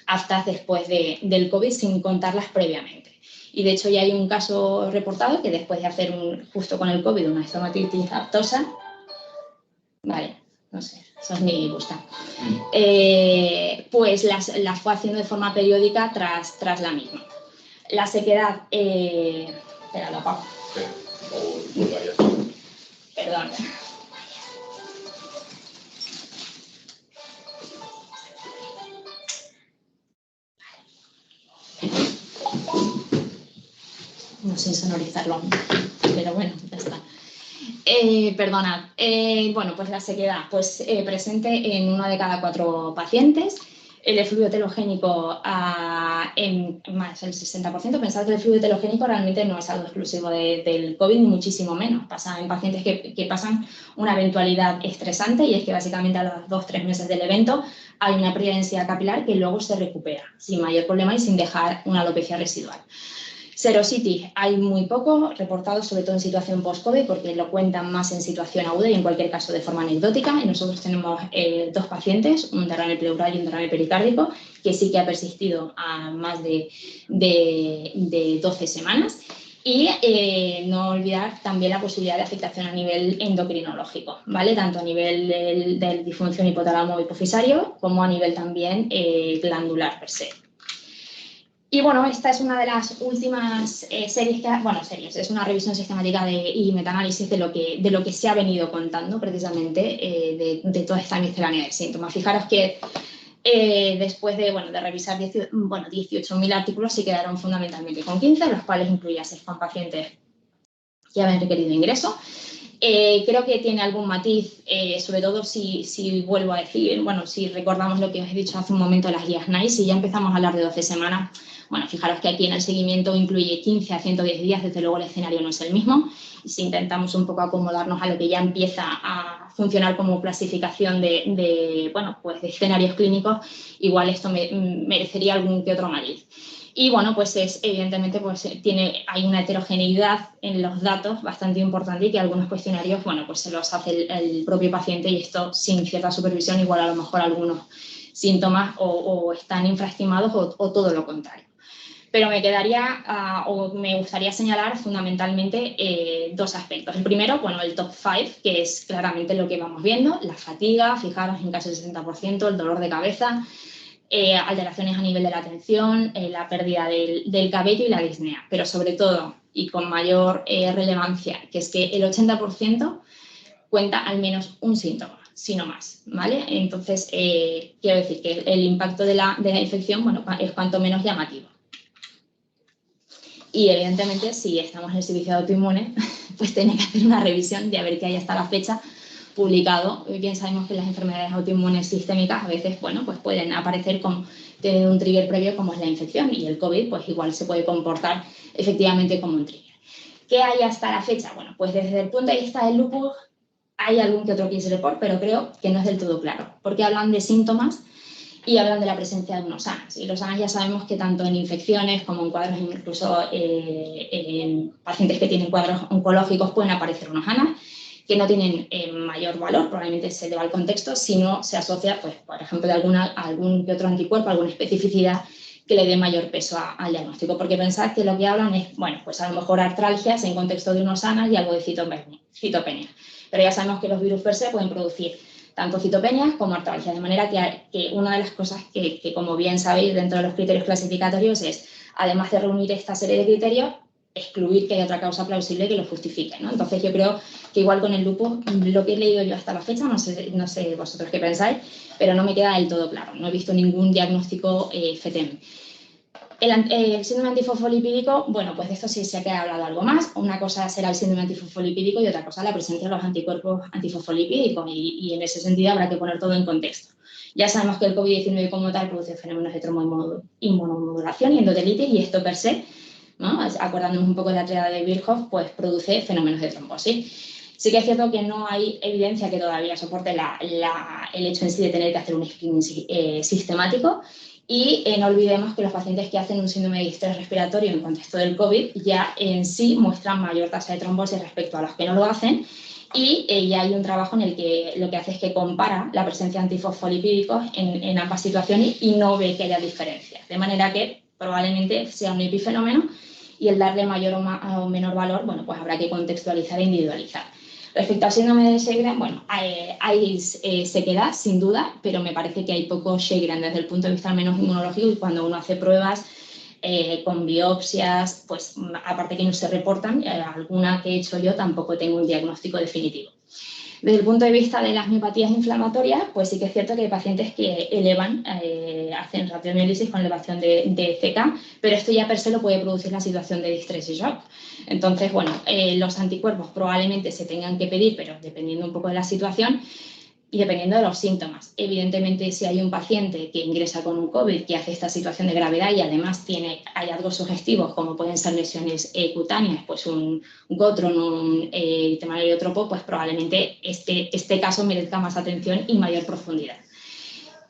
aftas después del COVID sin contarlas previamente. Y de hecho ya hay un caso reportado que después de hacer justo con el COVID una estomatitis aftosa, vale, no sé, eso es mi gusta, pues las fue haciendo de forma periódica tras la misma. La sequedad, espera, lo apago. Perdón. No sé sonorizarlo, pero bueno, ya está. Perdonad. Bueno, pues la sequedad, pues presente en 1 de cada 4 pacientes. El fluido telogénico en más del 60%. Pensad que el fluido telogénico realmente no es algo exclusivo del COVID, ni muchísimo menos. Pasa en pacientes que pasan una eventualidad estresante y es que básicamente a los 2-3 meses del evento hay una pérdida de densidad capilar que luego se recupera sin mayor problema y sin dejar una alopecia residual. Serositis hay muy poco reportado, sobre todo en situación post-COVID, porque lo cuentan más en situación aguda y en cualquier caso de forma anecdótica. Y nosotros tenemos 2 pacientes, un derrame pleural y un derrame pericárdico, que sí que ha persistido a más de 12 semanas. Y no olvidar también la posibilidad de afectación a nivel endocrinológico, ¿vale? Tanto a nivel de disfunción hipotálamo hipofisario como a nivel también glandular per se. Y bueno, esta es una de las últimas series es una revisión sistemática y metaanálisis de lo que se ha venido contando precisamente de toda esta miscelánea de síntomas. Fijaros que después de revisar 18.000 artículos se quedaron fundamentalmente con 15, los cuales incluía 6 con pacientes que habían requerido ingreso. Creo que tiene algún matiz, sobre todo si vuelvo a decir, si recordamos lo que os he dicho hace un momento de las guías NICE, si ya empezamos a hablar de 12 semanas, bueno, fijaros que aquí en el seguimiento incluye 15 a 110 días, desde luego el escenario no es el mismo, y si intentamos un poco acomodarnos a lo que ya empieza a funcionar como clasificación de escenarios clínicos, igual esto merecería algún que otro matiz. Y bueno, pues evidentemente hay una heterogeneidad en los datos bastante importante y que algunos cuestionarios, pues se los hace el propio paciente y esto sin cierta supervisión, igual a lo mejor algunos síntomas o están infraestimados o todo lo contrario. Pero me gustaría señalar fundamentalmente 2 aspectos. El primero, el top 5, que es claramente lo que vamos viendo, la fatiga, fijaros en casi el 60%, el dolor de cabeza, alteraciones a nivel de la atención, la pérdida del cabello y la disnea, pero sobre todo y con mayor relevancia, que es que el 80% cuenta al menos un síntoma, si no más, ¿vale? Entonces, quiero decir que el impacto de la infección, es cuanto menos llamativo. Y evidentemente, si estamos en el servicio de autoinmune, pues tiene que hacer una revisión de a ver qué hay hasta la fecha publicado. Bien sabemos que las enfermedades autoinmunes sistémicas a veces, pues pueden aparecer con tener un trigger previo como es la infección y el COVID, pues igual se puede comportar efectivamente como un trigger. ¿Qué hay hasta la fecha? Bueno, pues desde el punto de vista del lupus hay algún que otro case report, pero creo que no es del todo claro, porque hablan de síntomas y hablan de la presencia de unos ANAS. Y los ANAS ya sabemos que tanto en infecciones como en cuadros, incluso en pacientes que tienen cuadros oncológicos, pueden aparecer unos ANAS que no tienen mayor valor, probablemente se deba al contexto, si no se asocia, pues, por ejemplo, de algún que otro anticuerpo, alguna especificidad que le dé mayor peso al diagnóstico. Porque pensad que lo que hablan es, pues a lo mejor artralgias en contexto de unos ANAS y algo de citopenia. Pero ya sabemos que los virus per se pueden producir tanto citopenias como artralgias, de manera que una de las cosas que, como bien sabéis, dentro de los criterios clasificatorios es, además de reunir esta serie de criterios, excluir que haya otra causa plausible que lo justifique, ¿no? Entonces yo creo que igual con el lupus, lo que he leído yo hasta la fecha, no sé vosotros qué pensáis, pero no me queda del todo claro, no he visto ningún diagnóstico FETEM. El síndrome antifosfolipídico, pues de esto sí se ha hablado algo más. Una cosa será el síndrome antifosfolipídico y otra cosa la presencia de los anticuerpos antifosfolipídicos y en ese sentido habrá que poner todo en contexto. Ya sabemos que el COVID-19 como tal produce fenómenos de tromboinmunomodulación y endotelitis, y esto per se, ¿no?, acordándonos un poco de la triada de Virchow, pues produce fenómenos de trombosis. Sí que es cierto que no hay evidencia que todavía soporte el hecho en sí de tener que hacer un screening sistemático, y no olvidemos que los pacientes que hacen un síndrome de distrés respiratorio en contexto del COVID ya en sí muestran mayor tasa de trombosis respecto a los que no lo hacen, y ya hay un trabajo en el que lo que hace es que compara la presencia de antifosfolipídicos en ambas situaciones y no ve que haya diferencias, de manera que probablemente sea un epifenómeno, y el darle mayor o menor valor, bueno, pues habrá que contextualizar e individualizar. Respecto al síndrome de Sjögren, bueno, hay sequedad, sin duda, pero me parece que hay poco Sjögren desde el punto de vista al menos inmunológico, y cuando uno hace pruebas con biopsias, pues aparte que no se reportan, alguna que he hecho yo, tampoco tengo un diagnóstico definitivo. Desde el punto de vista de las miopatías inflamatorias, pues sí que es cierto que hay pacientes que elevan, hacen radiomiólisis con elevación de CK, pero esto ya per se lo puede producir la situación de distrés y shock. Entonces, bueno, los anticuerpos probablemente se tengan que pedir, pero dependiendo un poco de la situación y dependiendo de los síntomas. Evidentemente, si hay un paciente que ingresa con un COVID, que hace esta situación de gravedad y además tiene hallazgos sugestivos, como pueden ser lesiones cutáneas, pues un Gotron, un eritema heliotropo, pues probablemente este caso merezca más atención y mayor profundidad.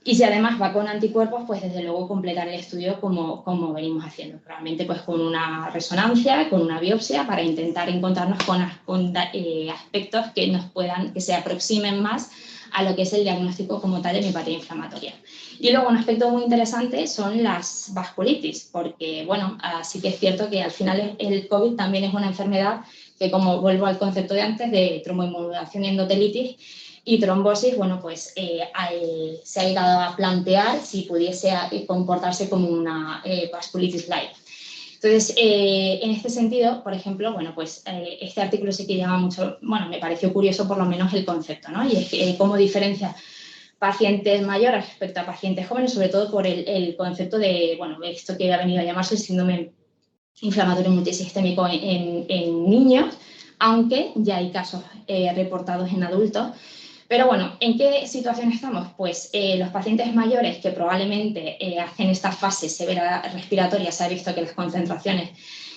Y si además va con anticuerpos, pues desde luego completar el estudio como venimos haciendo, probablemente pues con una resonancia, con una biopsia, para intentar encontrarnos con aspectos que se aproximen más a lo que es el diagnóstico como tal de miopatía inflamatoria. Y luego un aspecto muy interesante son las vasculitis, porque bueno, sí que es cierto que al final el COVID también es una enfermedad que, como vuelvo al concepto de antes, de tromboinmunodación y endotelitis y trombosis, bueno, pues se ha llegado a plantear si pudiese comportarse como una vasculitis light. Entonces, en este sentido, por ejemplo, bueno, pues este artículo sí que llama mucho, bueno, me pareció curioso por lo menos el concepto, ¿no? Y es que cómo diferencia pacientes mayores respecto a pacientes jóvenes, sobre todo por el concepto de, bueno, esto que ha venido a llamarse el síndrome inflamatorio multisistémico en niños, aunque ya hay casos reportados en adultos. Pero bueno, ¿en qué situación estamos? Pues los pacientes mayores que probablemente hacen esta fase severa respiratoria, se ha visto que las concentraciones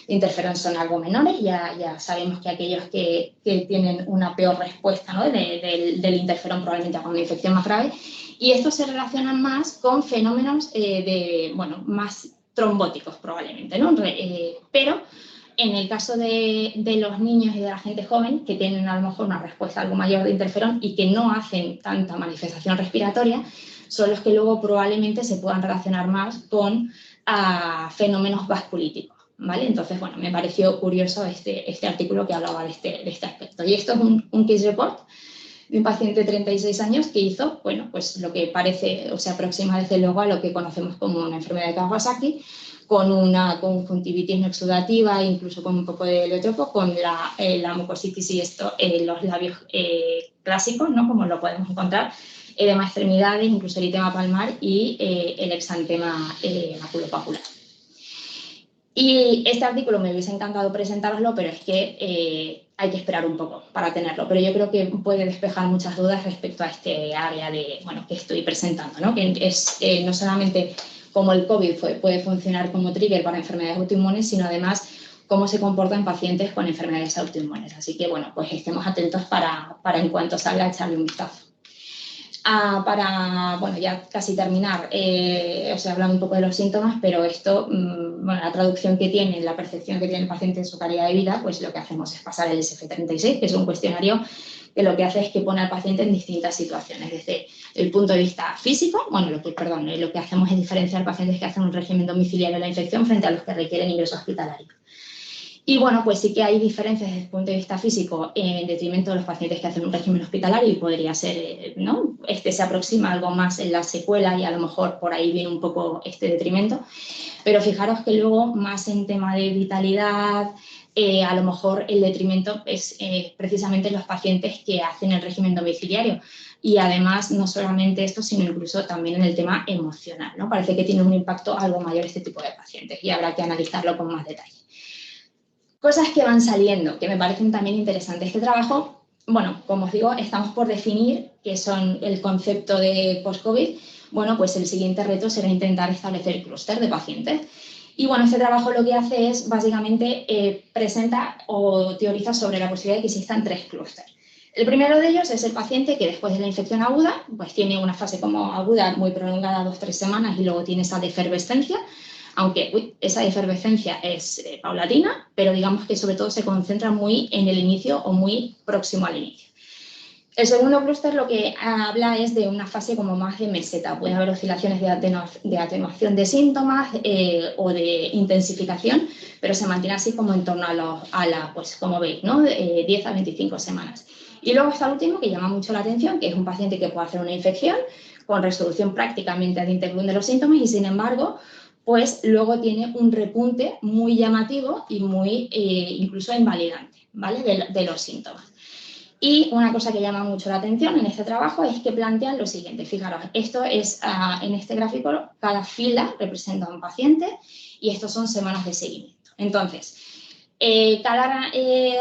de interferón son algo menores, ya sabemos que aquellos que tienen una peor respuesta, ¿no?, del interferón probablemente hagan una infección más grave, y estos se relacionan más con fenómenos más trombóticos probablemente, ¿no? Pero en el caso de los niños y de la gente joven, que tienen a lo mejor una respuesta algo mayor de interferón y que no hacen tanta manifestación respiratoria, son los que luego probablemente se puedan relacionar más con fenómenos vasculíticos, ¿vale? Entonces, bueno, me pareció curioso este artículo que hablaba de este aspecto. Y esto es un case report de un paciente de 36 años que hizo, bueno, pues lo que parece o se aproxima desde luego a lo que conocemos como una enfermedad de Kawasaki, con una conjuntivitis no exudativa, incluso con un poco de heliotropo, con la mucositis y los labios clásicos, ¿no?, como lo podemos encontrar, edema de extremidades, incluso eritema palmar y el exantema maculopapular. Y este artículo me hubiese encantado presentároslo, pero es que hay que esperar un poco para tenerlo. Pero yo creo que puede despejar muchas dudas respecto a este área que estoy presentando, ¿no?, que es no solamente cómo el COVID puede funcionar como trigger para enfermedades autoinmunes, sino además cómo se comporta en pacientes con enfermedades autoinmunes. Así que, bueno, pues estemos atentos para en cuanto salga echarle un vistazo. Bueno, ya casi terminar, os he hablado un poco de los síntomas, pero esto, bueno, la traducción que tiene, la percepción que tiene el paciente en su calidad de vida, pues lo que hacemos es pasar el SF36, que es un cuestionario que lo que hace es que pone al paciente en distintas situaciones, desde el punto de vista físico, bueno, lo que hacemos es diferenciar pacientes que hacen un régimen domiciliario de la infección frente a los que requieren ingreso hospitalario. Y bueno, pues sí que hay diferencias desde el punto de vista físico en detrimento de los pacientes que hacen un régimen hospitalario, y podría ser, ¿no?, se aproxima algo más en la secuela y a lo mejor por ahí viene un poco este detrimento. Pero fijaros que luego, más en tema de vitalidad, a lo mejor el detrimento es precisamente los pacientes que hacen el régimen domiciliario. Y además, no solamente esto, sino incluso también en el tema emocional, ¿no? Parece que tiene un impacto algo mayor este tipo de pacientes y habrá que analizarlo con más detalle. Cosas que van saliendo, que me parecen también interesantes. Este trabajo, bueno, como os digo, estamos por definir qué son el concepto de post-COVID, bueno, pues el siguiente reto será intentar establecer clúster de pacientes. Y bueno, este trabajo lo que hace es básicamente presenta o teoriza sobre la posibilidad de que existan 3 clústeres. El primero de ellos es el paciente que después de la infección aguda, pues tiene una fase como aguda muy prolongada, 2-3 semanas, y luego tiene esa defervescencia, aunque esa efervescencia es paulatina, pero digamos que sobre todo se concentra muy en el inicio o muy próximo al inicio. El segundo clúster lo que habla es de una fase como más de meseta. Puede haber oscilaciones de atenuación de síntomas o de intensificación, pero se mantiene así como en torno pues como veis, ¿no? 10 a 25 semanas. Y luego está el último que llama mucho la atención, que es un paciente que puede hacer una infección con resolución prácticamente ad interbum de los síntomas y, sin embargo, pues luego tiene un repunte muy llamativo y muy incluso invalidante, ¿vale? de los síntomas. Y una cosa que llama mucho la atención en este trabajo es que plantean lo siguiente. Fijaros, esto es, en este gráfico, cada fila representa a un paciente y estos son semanas de seguimiento. Entonces, cada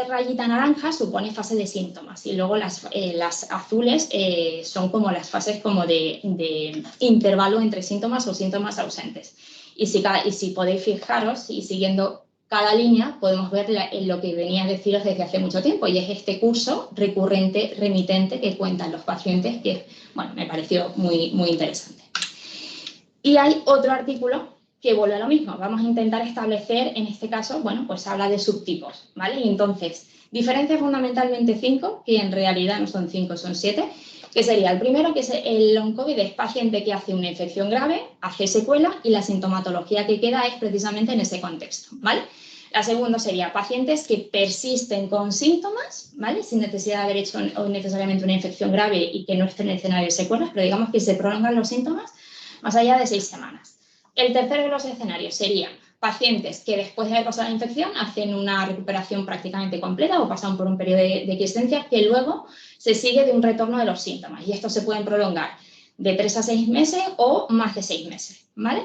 rayita naranja supone fase de síntomas y luego las azules son como las fases como de intervalo entre síntomas o síntomas ausentes. Y si podéis fijaros y siguiendo cada línea podemos ver lo que venía a deciros desde hace mucho tiempo, y es este curso recurrente, remitente que cuentan los pacientes, que bueno, me pareció muy, muy interesante. Y hay otro artículo que vuelve a lo mismo. Vamos a intentar establecer, en este caso, bueno, pues habla de subtipos, ¿vale? Y entonces, diferencia fundamentalmente 5, que en realidad no son 5, son 7, que sería el primero, que es el long COVID, es paciente que hace una infección grave, hace secuela y la sintomatología que queda es precisamente en ese contexto, ¿vale? La segunda sería pacientes que persisten con síntomas, ¿vale? Sin necesidad de haber hecho necesariamente una infección grave y que no estén en el escenario de secuelas, pero digamos que se prolongan los síntomas más allá de 6 semanas. El tercero de los escenarios sería pacientes que después de haber pasado la infección hacen una recuperación prácticamente completa o pasan por un periodo de quiescencia que luego se sigue de un retorno de los síntomas, y estos se pueden prolongar de 3 a 6 meses o más de 6 meses, ¿vale?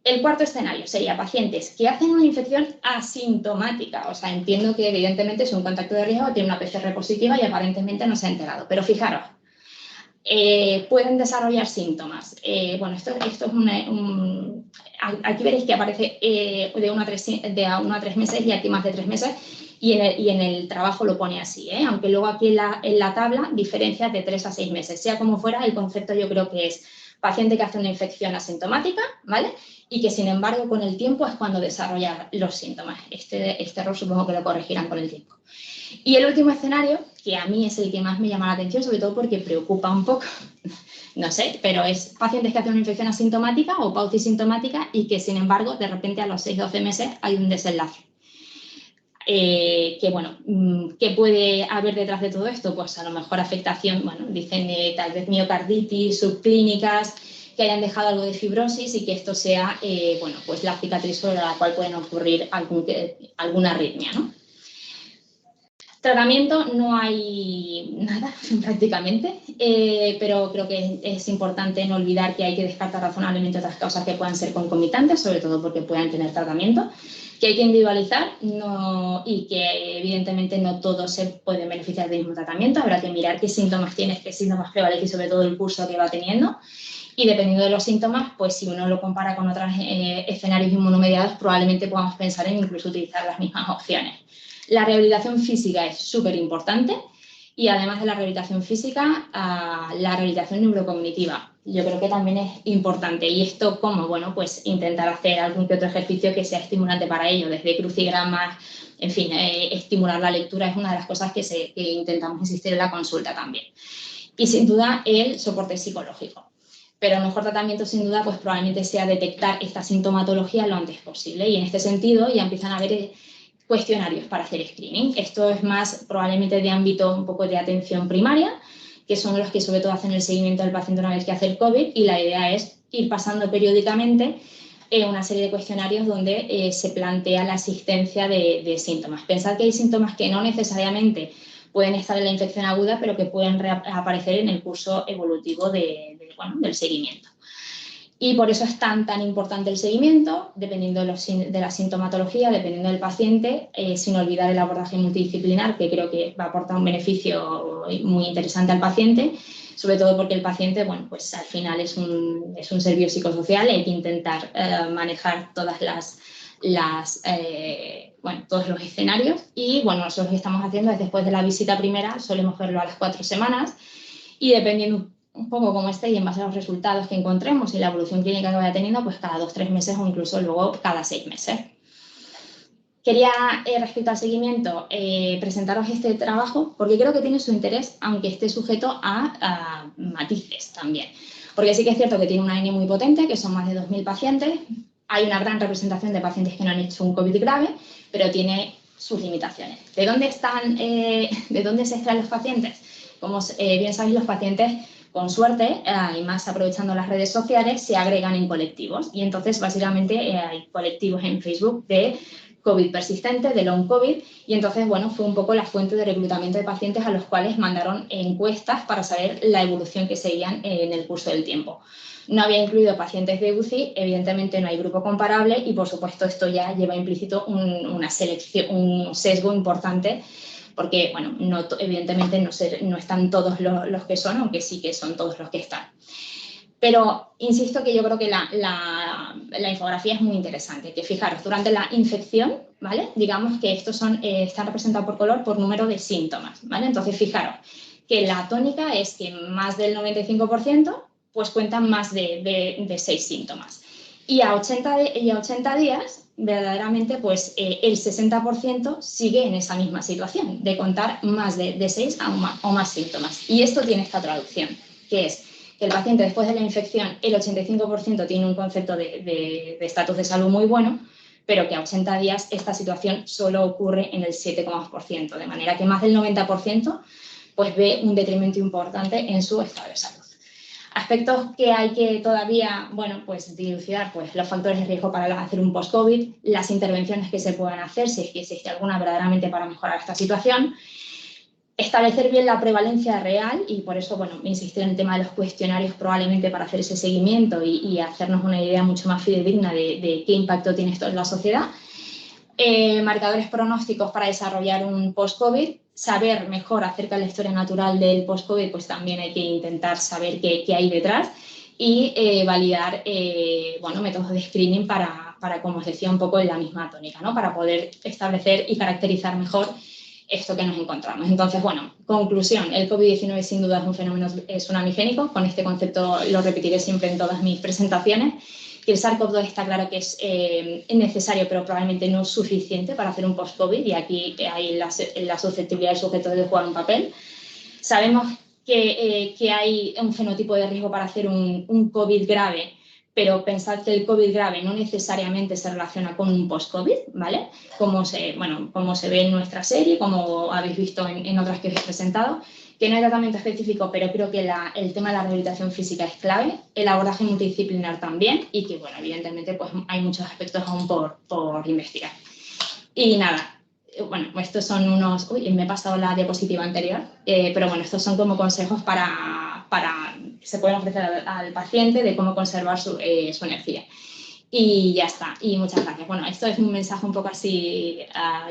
El cuarto escenario sería pacientes que hacen una infección asintomática, o sea, entiendo que evidentemente es un contacto de riesgo, tiene una PCR positiva y aparentemente no se ha enterado, pero fijaros, pueden desarrollar síntomas. Bueno, esto es aquí veréis que aparece de 1 a 3 meses y aquí más de 3 meses, y en el trabajo lo pone así, aunque luego aquí en la tabla diferencia de 3 a 6 meses. Sea como fuera, el concepto yo creo que es paciente que hace una infección asintomática, ¿vale? Y que, sin embargo, con el tiempo es cuando desarrolla los síntomas. Este error supongo que lo corregirán con el tiempo. Y el último escenario, que a mí es el que más me llama la atención, sobre todo porque preocupa un poco, no sé, pero es pacientes que hacen una infección asintomática o paucisintomática y que, sin embargo, de repente a los 6-12 meses hay un desenlace. Que bueno, ¿qué puede haber detrás de todo esto? Pues a lo mejor afectación, bueno, dicen tal vez miocarditis, subclínicas, que hayan dejado algo de fibrosis y que esto sea, bueno, pues la cicatriz sobre la cual pueden ocurrir alguna arritmia, ¿no? Tratamiento no hay nada prácticamente, pero creo que es importante no olvidar que hay que descartar razonablemente otras causas que puedan ser concomitantes, sobre todo porque puedan tener tratamiento, que hay que individualizar y que evidentemente no todos se pueden beneficiar del mismo tratamiento. Habrá que mirar qué síntomas tienes, qué síntomas prevalecen y sobre todo el curso que va teniendo. Y dependiendo de los síntomas, pues si uno lo compara con otros escenarios inmunomediados, probablemente podamos pensar en incluso utilizar las mismas opciones. La rehabilitación física es súper importante y además de la rehabilitación física, la rehabilitación neurocognitiva yo creo que también es importante. Y esto, como, bueno, pues intentar hacer algún que otro ejercicio que sea estimulante para ello, desde crucigramas, en fin, estimular la lectura es una de las cosas que intentamos insistir en la consulta también. Y sin duda el soporte psicológico. Pero el mejor tratamiento, sin duda, pues probablemente sea detectar esta sintomatología lo antes posible. Y en este sentido ya empiezan a haber cuestionarios para hacer screening. Esto es más probablemente de ámbito un poco de atención primaria, que son los que sobre todo hacen el seguimiento del paciente una vez que hace el COVID, y la idea es ir pasando periódicamente una serie de cuestionarios donde se plantea la existencia de síntomas. Pensad que hay síntomas que no necesariamente pueden estar en la infección aguda, pero que pueden aparecer en el curso evolutivo del seguimiento. Y por eso es tan importante el seguimiento, dependiendo de la sintomatología, dependiendo del paciente, sin olvidar el abordaje multidisciplinar, que creo que va a aportar un beneficio muy interesante al paciente, sobre todo porque el paciente, bueno, pues al final es un servicio psicosocial y hay que intentar manejar todas todos los escenarios. Y bueno, nosotros lo que estamos haciendo es después de la visita primera, solemos verlo a las 4 semanas y dependiendo un poco cómo esté y en base a los resultados que encontremos y la evolución clínica que vaya teniendo, pues cada 2-3 meses o incluso luego cada 6 meses. Quería, respecto al seguimiento, presentaros este trabajo porque creo que tiene su interés, aunque esté sujeto a matices también. Porque sí que es cierto que tiene una N muy potente, que son más de 2.000 pacientes. Hay una gran representación de pacientes que no han hecho un COVID grave, pero tiene sus limitaciones. ¿De dónde se extraen los pacientes? Como bien sabéis, los pacientes, con suerte, y más aprovechando las redes sociales, se agregan en colectivos. Y entonces, básicamente, hay colectivos en Facebook de COVID persistente, de long COVID, y entonces, bueno, fue un poco la fuente de reclutamiento de pacientes a los cuales mandaron encuestas para saber la evolución que seguían en el curso del tiempo. No había incluido pacientes de UCI, evidentemente no hay grupo comparable y, por supuesto, esto ya lleva implícito una selección, un sesgo importante porque, bueno, evidentemente no están todos los que son, aunque sí que son todos los que están. Pero insisto que yo creo que la infografía es muy interesante, que fijaros, durante la infección, ¿vale? Digamos que estos están representados por color por número de síntomas, ¿vale? Entonces, fijaros que la tónica es que más del 95% pues cuentan más de 6 síntomas. Y a 80 días, verdaderamente, pues el 60% sigue en esa misma situación, de contar más de 6 o más síntomas. Y esto tiene esta traducción, que es que el paciente después de la infección, el 85% tiene un concepto de estatus de salud muy bueno, pero que a 80 días esta situación solo ocurre en el 7,2%, de manera que más del 90% pues ve un detrimento importante en su estado de salud. Aspectos que hay que todavía, bueno, pues dilucidar, pues los factores de riesgo para hacer un post-COVID, las intervenciones que se puedan hacer, si es que existe alguna verdaderamente para mejorar esta situación, establecer bien la prevalencia real y por eso, bueno, insistir en el tema de los cuestionarios probablemente para hacer ese seguimiento y hacernos una idea mucho más fidedigna de qué impacto tiene esto en la sociedad. Marcadores pronósticos para desarrollar un post-COVID, saber mejor acerca de la historia natural del post-COVID, pues también hay que intentar saber qué hay detrás y validar bueno, métodos de screening para, como os decía, un poco en la misma tónica, ¿no? Para poder establecer y caracterizar mejor esto que nos encontramos. Entonces, bueno, conclusión, el COVID-19 sin duda es un fenómeno tsunamigénico, con este concepto lo repetiré siempre en todas mis presentaciones, que el SARS-CoV-2 está claro que es necesario, pero probablemente no suficiente para hacer un post-COVID, y aquí hay la susceptibilidad del sujeto de jugar un papel. Sabemos que hay un fenotipo de riesgo para hacer un COVID grave, pero pensad que el COVID grave no necesariamente se relaciona con un post-COVID, ¿vale? Como se ve en nuestra serie, como habéis visto en otras que os he presentado, que no hay tratamiento específico, pero creo que el tema de la rehabilitación física es clave, el abordaje multidisciplinar también, y que, bueno, evidentemente pues hay muchos aspectos aún por investigar. Y nada, bueno, estos son unos... Uy, me he pasado la diapositiva anterior, pero bueno, estos son como consejos para se pueden ofrecer al paciente de cómo conservar su energía. Y ya está, y muchas gracias. Bueno, esto es un mensaje un poco así,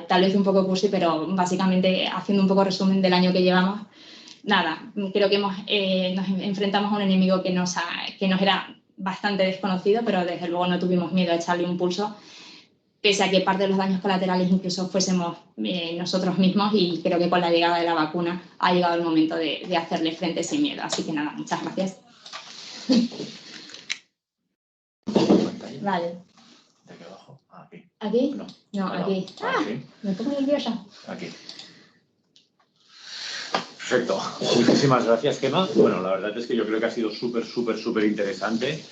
tal vez un poco cursi, pero básicamente haciendo un poco resumen del año que llevamos. Nada, creo que nos enfrentamos a un enemigo que nos era bastante desconocido, pero desde luego no tuvimos miedo a echarle un pulso, pese a que parte de los daños colaterales incluso fuésemos nosotros mismos, y creo que con la llegada de la vacuna ha llegado el momento de hacerle frente sin miedo. Así que nada, muchas gracias. Vale. ¿De aquí abajo? Aquí. ¿Aquí? No, aquí. Sí. Me pongo nerviosa. Aquí. Perfecto. Muchísimas gracias, Gemma. Bueno, la verdad es que yo creo que ha sido súper interesante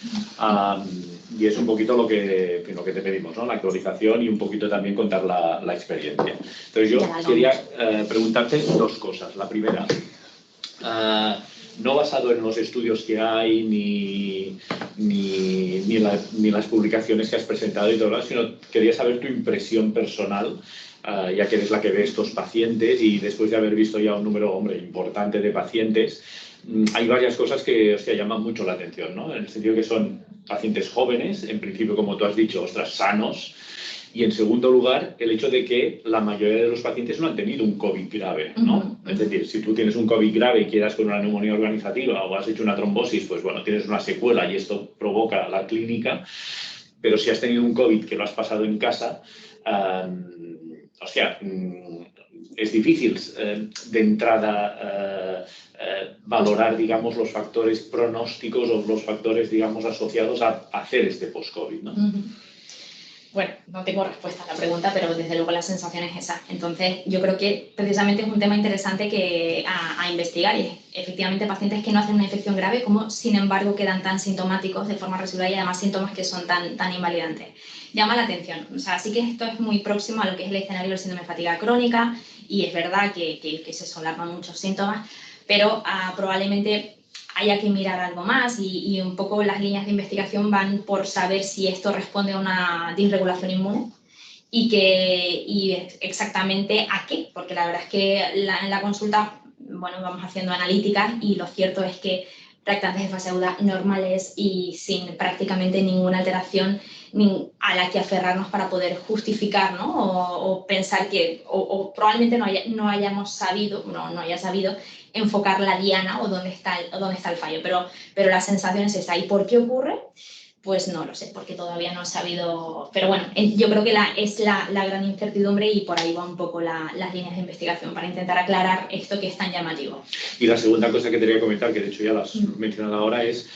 y es un poquito lo que te pedimos, ¿no? La actualización y un poquito también contar la experiencia. Entonces yo quería preguntarte dos cosas. La primera, no basado en los estudios que hay ni las publicaciones que has presentado y todo, sino quería saber tu impresión personal, ya que eres la que ve estos pacientes y después de haber visto ya un número, importante de pacientes, hay varias cosas que llaman mucho la atención, ¿no? En el sentido que son pacientes jóvenes, en principio, como tú has dicho, sanos, Y en segundo lugar, el hecho de que la mayoría de los pacientes no han tenido un COVID grave, ¿no? Es decir, si tú tienes un COVID grave y quedas con una neumonía organizativa o has hecho una trombosis, pues bueno, tienes una secuela y esto provoca la clínica. Pero si has tenido un COVID que lo has pasado en casa, es difícil de entrada valorar, digamos, los factores pronósticos o los factores, digamos, asociados a hacer este post-COVID, ¿no? Bueno, no tengo respuesta a la pregunta, pero desde luego la sensación es esa. Entonces, yo creo que precisamente es un tema interesante a investigar, y efectivamente pacientes que no hacen una infección grave, como sin embargo quedan tan sintomáticos de forma residual y además síntomas que son tan invalidantes. Llama la atención. O sea, sí que esto es muy próximo a lo que es el escenario del síndrome de fatiga crónica, y es verdad que se solarman muchos síntomas, pero probablemente haya que mirar algo más, y un poco las líneas de investigación van por saber si esto responde a una disregulación inmune y exactamente a qué, porque la verdad es que en la consulta, bueno, vamos haciendo analíticas y lo cierto es que reactantes de fase aguda normales y sin prácticamente ninguna alteración a la que aferrarnos para poder justificar, ¿no? O pensar que, o probablemente no haya sabido enfocar la diana o dónde está el fallo, pero la sensación es esa. ¿Y por qué ocurre? Pues no lo sé, porque todavía no he sabido, pero bueno, yo creo que es la gran incertidumbre, y por ahí va un poco las líneas de investigación para intentar aclarar esto que es tan llamativo. Y la segunda cosa que te quería comentar, que de hecho ya lo has mencionado ahora, es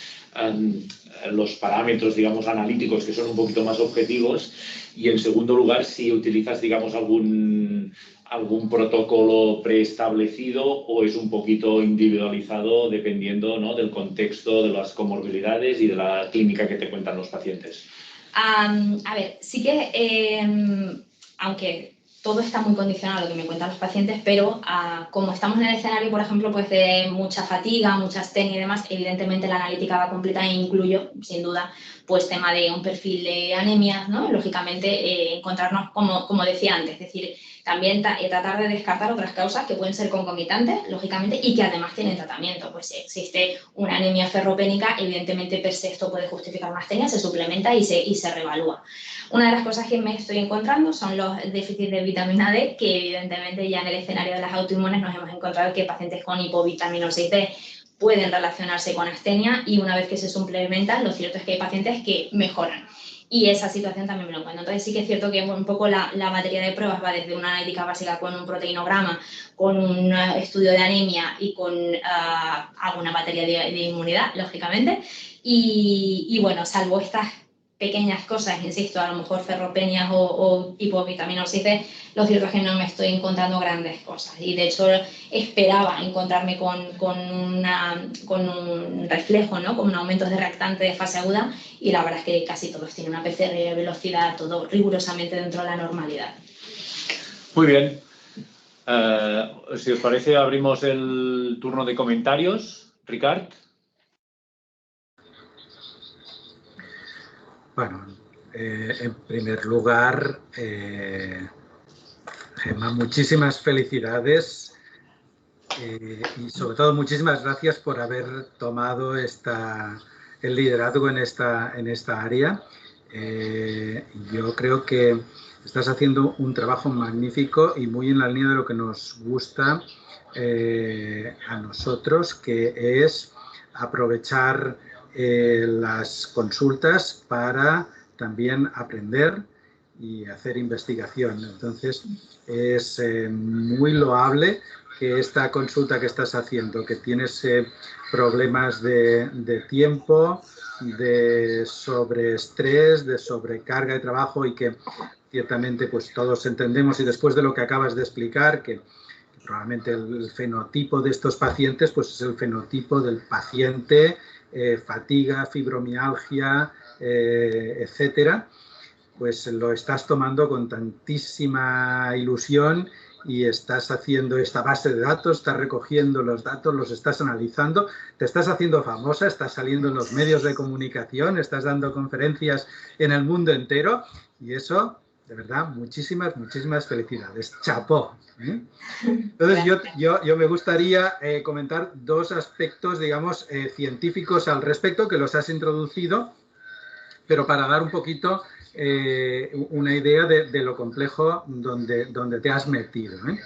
los parámetros, digamos, analíticos, que son un poquito más objetivos, y en segundo lugar, si utilizas, digamos, algún protocolo preestablecido o es un poquito individualizado dependiendo, ¿no?, del contexto, de las comorbilidades y de la clínica que te cuentan los pacientes. A ver, sí que, aunque todo está muy condicionado a lo que me cuentan los pacientes, pero como estamos en el escenario, por ejemplo, pues de mucha fatiga, mucha astenia y demás, evidentemente la analítica va completa e incluyo, sin duda, pues tema de un perfil de anemias, ¿no? Lógicamente, encontrarnos, como decía antes, es decir, también tratar de descartar otras causas que pueden ser concomitantes, lógicamente, y que además tienen tratamiento. Pues si existe una anemia ferropénica, evidentemente per se esto puede justificar una astenia, se suplementa y se reevalúa. Una de las cosas que me estoy encontrando son los déficits de vitamina D, que evidentemente ya en el escenario de las autoinmunes nos hemos encontrado que pacientes con hipovitaminosis D pueden relacionarse con astenia, y una vez que se suplementan, lo cierto es que hay pacientes que mejoran. Y esa situación también me lo encuentro. Entonces sí que es cierto que un poco la batería de pruebas va desde una analítica básica con un proteinograma, con un estudio de anemia y con alguna batería de inmunidad, lógicamente. Y bueno, salvo estas pequeñas cosas, insisto, a lo mejor ferropenias o hipovitaminosis D, lo cierto es que no me estoy encontrando grandes cosas. Y de hecho esperaba encontrarme con un reflejo, ¿no?, con un aumento de reactante de fase aguda, y la verdad es que casi todos tienen una PCR de velocidad, todo rigurosamente dentro de la normalidad. Muy bien. Si os parece, abrimos el turno de comentarios. Ricard. Bueno, en primer lugar, Gemma, muchísimas felicidades y sobre todo muchísimas gracias por haber tomado el liderazgo en esta área. Yo creo que estás haciendo un trabajo magnífico y muy en la línea de lo que nos gusta a nosotros, que es aprovechar las consultas para también aprender y hacer investigación. Entonces, es muy loable que esta consulta que estás haciendo, que tienes problemas de tiempo, de sobreestrés, de sobrecarga de trabajo, y que ciertamente pues todos entendemos, y después de lo que acabas de explicar, que probablemente el fenotipo de estos pacientes pues es el fenotipo del paciente, fatiga, fibromialgia, etcétera, pues lo estás tomando con tantísima ilusión y estás haciendo esta base de datos, estás recogiendo los datos, los estás analizando, te estás haciendo famosa, estás saliendo en los medios de comunicación, estás dando conferencias en el mundo entero, y eso, de verdad, muchísimas felicidades. ¡Chapó! Entonces, yo me gustaría comentar dos aspectos, digamos, científicos al respecto, que los has introducido, pero para dar un poquito una idea de lo complejo donde te has metido, ¿eh?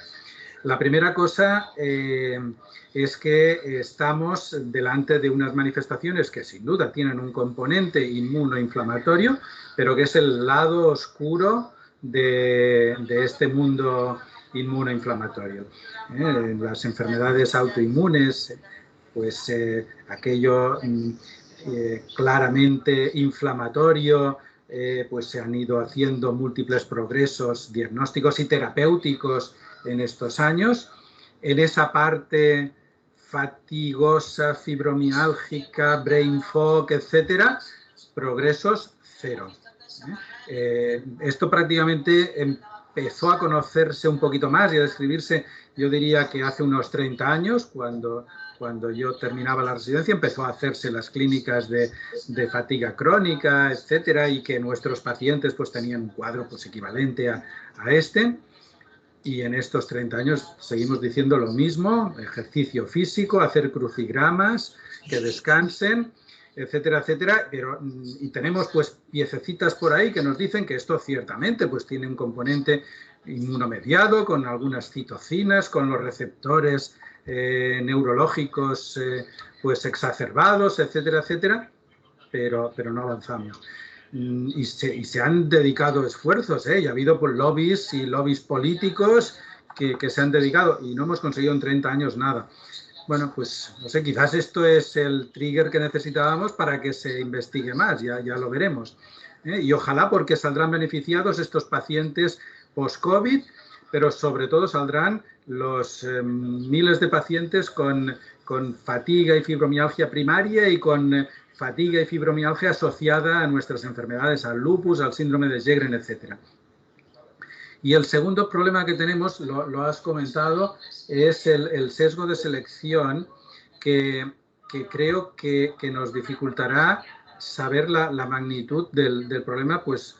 La primera cosa es que estamos delante de unas manifestaciones que sin duda tienen un componente inmunoinflamatorio, pero que es el lado oscuro de este mundo inmunoinflamatorio. Las enfermedades autoinmunes, pues aquello claramente inflamatorio, pues se han ido haciendo múltiples progresos diagnósticos y terapéuticos en estos años. En esa parte fatigosa, fibromiálgica, brain fog, etcétera, progresos cero. Esto prácticamente empezó a conocerse un poquito más y a describirse, yo diría que hace unos 30 años, cuando yo terminaba la residencia, empezó a hacerse las clínicas de fatiga crónica, etcétera, y que nuestros pacientes pues tenían un cuadro pues equivalente a este. Y en estos 30 años seguimos diciendo lo mismo: ejercicio físico, hacer crucigramas, que descansen, etcétera, etcétera. Y tenemos pues piececitas por ahí que nos dicen que esto ciertamente pues tiene un componente inmunomediado, con algunas citocinas, con los receptores neurológicos pues exacerbados, etcétera, etcétera, pero no avanzamos. Y se han dedicado esfuerzos, y ha habido pues, lobbies políticos que se han dedicado, y no hemos conseguido en 30 años nada. Bueno, pues no sé, quizás esto es el trigger que necesitábamos para que se investigue más, ya lo veremos. Y ojalá, porque saldrán beneficiados estos pacientes post-COVID, pero sobre todo saldrán los miles de pacientes con fatiga y fibromialgia primaria y con fatiga y fibromialgia asociada a nuestras enfermedades, al lupus, al síndrome de Sjögren, etc. Y el segundo problema que tenemos, lo has comentado, es el sesgo de selección que creo que nos dificultará saber la magnitud del problema, pues,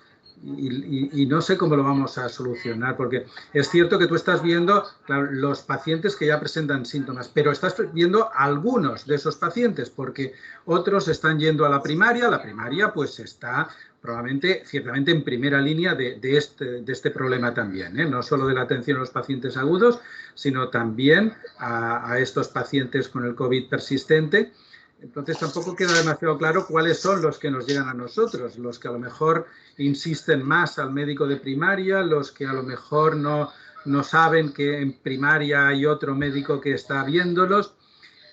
y no sé cómo lo vamos a solucionar, porque es cierto que tú estás viendo, claro, los pacientes que ya presentan síntomas, pero estás viendo algunos de esos pacientes, porque otros están yendo a la primaria pues está probablemente, ciertamente en primera línea de este problema también, no solo de la atención a los pacientes agudos, sino también a estos pacientes con el COVID persistente. Entonces tampoco queda demasiado claro cuáles son los que nos llegan a nosotros, los que a lo mejor insisten más al médico de primaria, los que a lo mejor no saben que en primaria hay otro médico que está viéndolos,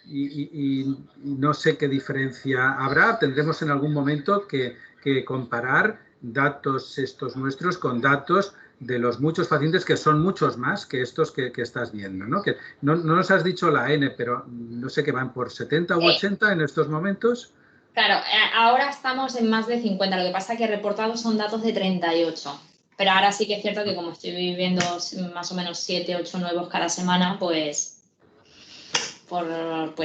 y no sé qué diferencia habrá. Tendremos en algún momento que comparar datos estos nuestros con datos de los muchos pacientes, que son muchos más que estos que estás viendo, ¿no? Que no nos has dicho la N, pero no sé, que van por 70 u 80 en estos momentos. Claro, ahora estamos en más de 50, lo que pasa es que reportados son datos de 38. Pero ahora sí que es cierto que como estoy viviendo más o menos 7, 8 nuevos cada semana, pues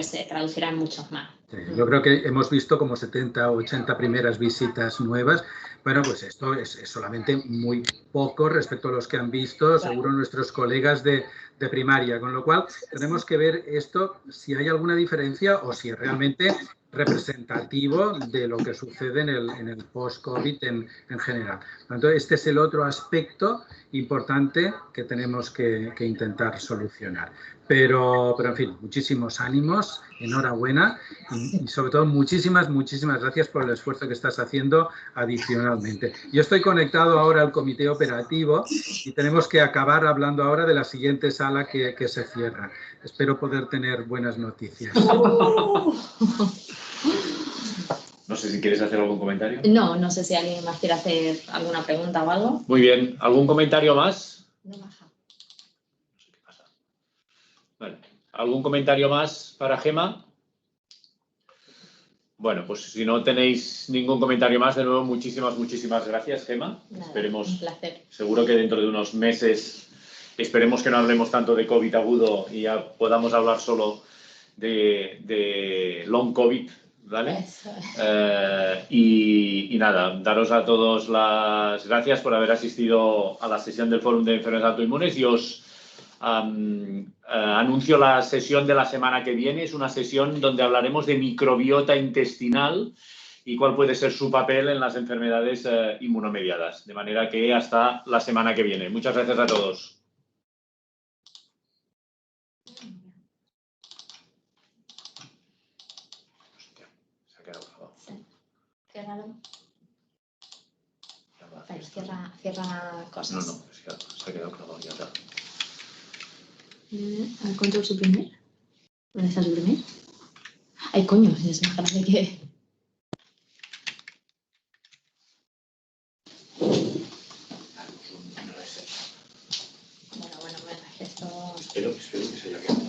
se traducirán muchos más. Sí, yo creo que hemos visto como 70 o 80 primeras visitas nuevas. Bueno, pues esto es solamente muy poco respecto a los que han visto, seguro, nuestros colegas de primaria, con lo cual tenemos que ver esto, si hay alguna diferencia o si es realmente representativo de lo que sucede en el post-COVID en general. Por lo tanto, este es el otro aspecto importante que tenemos que intentar solucionar. Pero en fin, muchísimos ánimos, enhorabuena, y sobre todo muchísimas gracias por el esfuerzo que estás haciendo adicionalmente. Yo estoy conectado ahora al comité operativo y tenemos que acabar hablando ahora de la siguiente sala que se cierra. Espero poder tener buenas noticias. No sé si quieres hacer algún comentario. No sé si alguien más quiere hacer alguna pregunta o algo. Muy bien, ¿algún comentario más? No baja. Vale. ¿Algún comentario más para Gemma? Bueno, pues si no tenéis ningún comentario más, de nuevo, muchísimas gracias, Gemma. Nada, esperemos, un placer. Seguro que dentro de unos meses, esperemos que no hablemos tanto de COVID agudo y ya podamos hablar solo de long COVID, ¿vale? Y nada, daros a todos las gracias por haber asistido a la sesión del Fórum de Enfermedades Autoinmunes, y os anuncio la sesión de la semana que viene. Es una sesión donde hablaremos de microbiota intestinal, y cuál puede ser su papel en las enfermedades inmunomediadas. De manera que hasta la semana que viene. Muchas gracias a todos. Hostia, se ha quedado grabado. Ciérralo. Vale, cierra cosas. No, es que se ha quedado grabado ya. ¿Al control suprimir? ¿Dónde está suprimir? Ay, coño, es más grande que... Bueno, esto... Espero que se haya quedado.